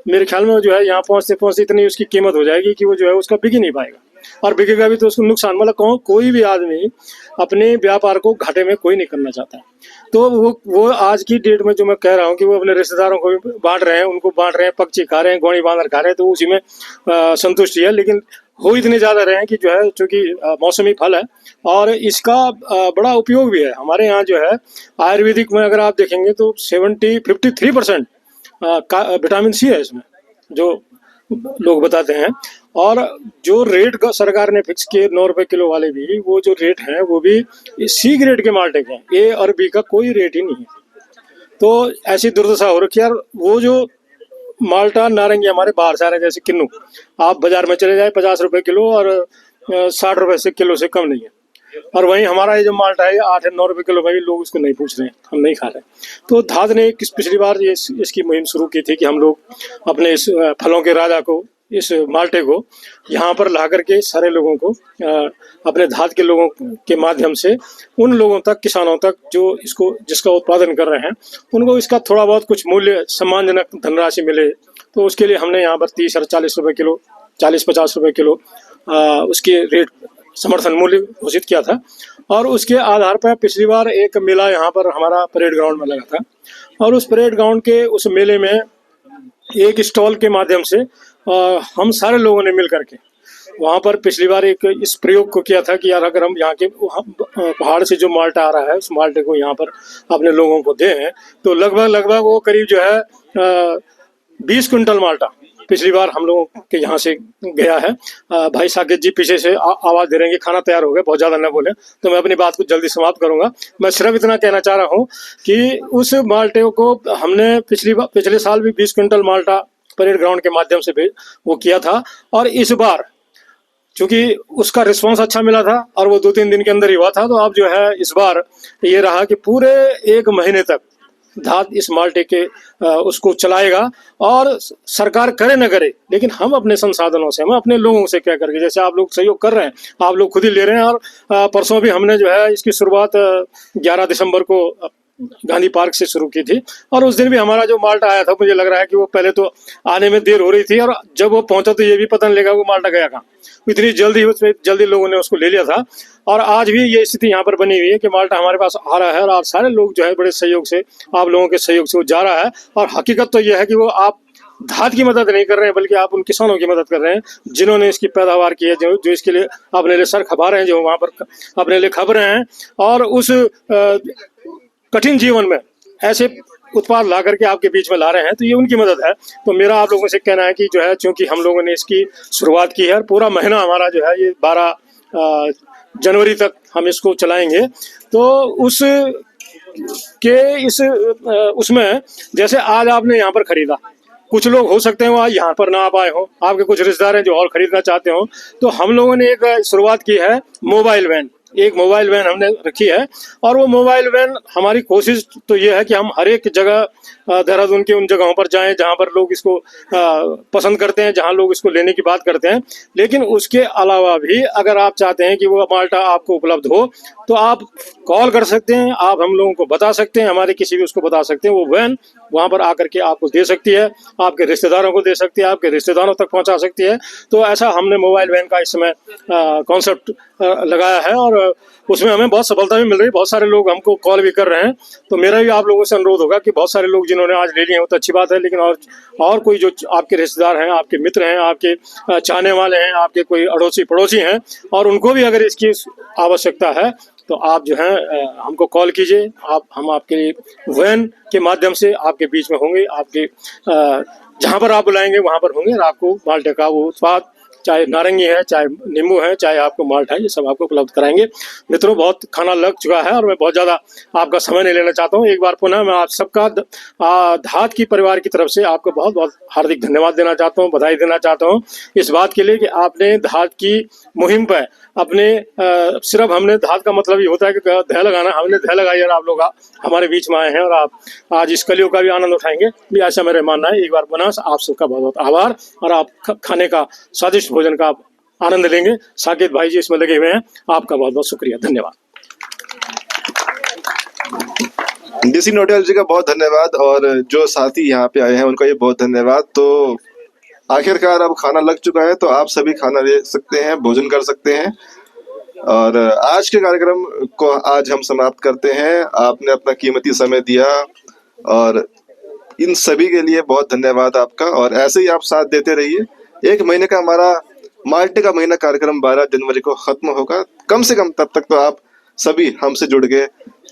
मेरे ख्याल में जो है यहाँ पहुँचते पहुँचते इतनी उसकी कीमत हो जाएगी कि वो जो है उसका बिक ही नहीं पाएगा, और बिकेगा भी तो उसको नुकसान। मतलब कोई भी आदमी अपने व्यापार को घाटे में कोई नहीं करना चाहता। तो वो आज की डेट में जो मैं कह रहा हूँ कि वो अपने रिश्तेदारों को भी बांट रहे हैं, उनको बांट रहे हैं, पक्षी खा रहे हैं, गौड़ी बांदर खा रहे हैं, तो उसी में संतुष्टि है। लेकिन हो इतने ज़्यादा रहे हैं कि जो है चूँकि मौसमी फल है और इसका बड़ा उपयोग भी है। हमारे यहाँ जो है आयुर्वेदिक में अगर आप देखेंगे तो 53% विटामिन सी है इसमें, जो लोग बताते हैं। और जो रेट का सरकार ने फिक्स किए 9 रुपये किलो वाले भी, वो जो रेट हैं वो भी सी ग्रेड के माल्टे के हैं, ए और बी का कोई रेट ही नहीं है। तो ऐसी दुर्दशा हो रखी है। वो जो माल्टा नारंगी हमारे बाहर से आ रहे हैं, जैसे किन्नू, आप बाजार में चले जाए 50 रुपये किलो और 60 रुपये से किलो से कम नहीं है। और वहीं हमारा ये जो माल्टा है 8-9 रुपये किलो में भी लोग इसको नहीं पूछ रहे हैं, हम नहीं खा रहे। तो धाद ने पिछली बार इसकी मुहिम शुरू की थी कि हम लोग अपने इस फलों के राजा को, इस माल्टे को यहाँ पर ला करके सारे लोगों को, अपने धाद के लोगों के माध्यम से उन लोगों तक, किसानों तक जो इसको जिसका उत्पादन कर रहे हैं, उनको इसका थोड़ा बहुत कुछ मूल्य, सम्मानजनक धनराशि मिले। तो उसके लिए हमने यहाँ पर 30 और 40 रुपये किलो, 40-50 रुपये किलो उसके रेट समर्थन मूल्य घोषित किया था। और उसके आधार पर पिछली बार एक मेला यहाँ पर हमारा परेड ग्राउंड में लगा था, और उस परेड ग्राउंड के उस मेले में एक स्टॉल के माध्यम से हम सारे लोगों ने मिल करके वहाँ पर पिछली बार एक इस प्रयोग को किया था कि यार अगर हम यहाँ के पहाड़ से जो माल्टा आ रहा है उस माल्टे को यहाँ पर अपने लोगों को दें तो लगभग वो करीब जो है 20 क्विंटल माल्टा पिछली बार हम लोगों के यहाँ से गया है। भाई साकेत जी पीछे से आवाज दे रहे हैं कि खाना तैयार हो गया, बहुत ज्यादा न बोले तो मैं अपनी बात को जल्दी समाप्त करूंगा। मैं सिर्फ इतना कहना चाह रहा हूँ कि उस माल्टे को हमने पिछले साल भी 20 क्विंटल माल्टा परेड ग्राउंड के माध्यम से वो किया था और इस बार चूंकि उसका रिस्पांस अच्छा मिला था और वो 2-3 दिन के अंदर ही हुआ था, तो अब जो है इस बार ये रहा कि पूरे 1 महीने तक धात इस माल्टे के उसको चलाएगा और सरकार करे न करे लेकिन हम अपने संसाधनों से, हम अपने लोगों से क्या करके, जैसे आप लोग सहयोग कर रहे हैं, आप लोग खुद ही ले रहे हैं। और परसों भी हमने जो है इसकी शुरुआत 11 दिसंबर को गांधी पार्क से शुरू की थी और उस दिन भी हमारा जो माल्टा आया था मुझे लग रहा है कि वो पहले तो आने में देर हो रही थी और जब वो पहुंचा तो ये भी पता नहीं लगा वो माल्टा गया कहाँ, इतनी जल्दी लोगों ने उसको ले लिया था। और आज भी ये स्थिति यहाँ पर बनी हुई है कि माल्टा हमारे पास आ रहा है और आज सारे लोग जो है बड़े सहयोग से, आप लोगों के सहयोग से वो जा रहा है। और हकीकत तो ये है कि वो आप धात की मदद नहीं कर रहे हैं बल्कि आप उन किसानों की मदद कर रहे हैं जिन्होंने इसकी पैदावार की है, जो इसके लिए अपने लिए सर खपा रहे हैं, जो वहाँ पर अपने लिए खप रहे हैं और उस कठिन जीवन में ऐसे उत्पाद ला करके आपके बीच में ला रहे हैं, तो ये उनकी मदद है। तो मेरा आप लोगों से कहना है कि जो है चूंकि हम लोगों ने इसकी शुरुआत की है और पूरा महीना हमारा जो है ये 12 जनवरी तक हम इसको चलाएंगे, तो उसमें जैसे आज आपने यहाँ पर खरीदा, कुछ लोग हो सकते हैं वो आज यहाँ पर ना आ पाए हो, आपके कुछ रिश्तेदार हैं जो और खरीदना चाहते हो, तो हम लोगों ने एक शुरुआत की है मोबाइल वैन, एक मोबाइल वैन हमने रखी है। और वो मोबाइल वैन हमारी कोशिश तो ये है कि हम हर एक जगह देहरादून के उन जगहों पर जाएं जहां पर लोग इसको पसंद करते हैं, जहां लोग इसको लेने की बात करते हैं। लेकिन उसके अलावा भी अगर आप चाहते हैं कि वो माल्टा आपको उपलब्ध हो तो आप कॉल कर सकते हैं, आप हम लोगों को बता सकते हैं, हमारे किसी भी उसको बता सकते हैं, वो वैन वहां पर आकर के आपको दे सकती है, आपके रिश्तेदारों को दे सकती है, आपके रिश्तेदारों तक पहुंचा सकती है। तो ऐसा हमने मोबाइल वैन का इस समय कॉन्सेप्ट लगाया है और उसमें हमें बहुत सफलता भी मिल रही है, बहुत सारे लोग हमको कॉल भी कर रहे हैं। तो मेरा भी आप लोगों से अनुरोध होगा कि बहुत सारे लोग जिन्होंने आज ले लिए हैं वो तो अच्छी बात है, लेकिन और कोई जो आपके रिश्तेदार हैं, आपके मित्र हैं, आपके चाहने वाले हैं, आपके कोई अड़ोसी पड़ोसी हैं और उनको भी अगर इसकी आवश्यकता है तो आप जो है हमको कॉल कीजिए, हम आपके वैन के माध्यम से आपके बीच में होंगे, आपके जहाँ पर आप बुलाएंगे वहाँ पर होंगे और आपको माल्टे का वो उत्पाद, चाहे नारंगी है, चाहे नींबू है, चाहे आपको माल्टा है, ये सब आपको उपलब्ध कराएंगे। मित्रों, बहुत खाना लग चुका है और मैं बहुत ज़्यादा आपका समय नहीं लेना चाहता हूँ। एक बार पुनः मैं आप सबका धात की परिवार की तरफ से आपको बहुत बहुत हार्दिक धन्यवाद देना चाहता हूँ, बधाई देना चाहता हूँ इस बात के लिए कि आपने धात की मुहिम पर अपने सिर्फ हमने धात का मतलब ये होता है कि ध्यान लगाना, हमने ध्यान लगाई और आप लोग हमारे बीच में आए हैं और आप आज इस कलियों का भी आनंद उठाएंगे, भी ऐसा मेरा मानना है। एक बार पुनः आप सबका बहुत बहुत आभार और आप खाने का स्वादिष्ट भोजन का आनंद लेंगे। साकेत भाई जी इसमें लगे हुए हैं, आपका बहुत बहुत शुक्रिया, धन्यवाद। डीसी नोटियाल जी का बहुत धन्यवाद और जो साथी यहाँ पे आए हैं उनका ये बहुत धन्यवाद। तो आखिरकार अब खाना लग चुका है तो आप सभी खाना ले सकते हैं, भोजन कर सकते हैं और आज के कार्यक्रम को आज हम समाप्त करते हैं। आपने अपना कीमती समय दिया और इन सभी के लिए बहुत धन्यवाद आपका और ऐसे ही आप साथ देते रहिए। 1 महीने का हमारा माल्टे का महीना कार्यक्रम 12 जनवरी को खत्म होगा। कम से कम तब तक तो आप सभी हमसे जुड़ के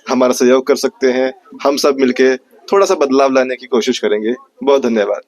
हमारा सहयोग कर सकते हैं। हम सब मिलके थोड़ा सा बदलाव लाने की कोशिश करेंगे। बहुत धन्यवाद।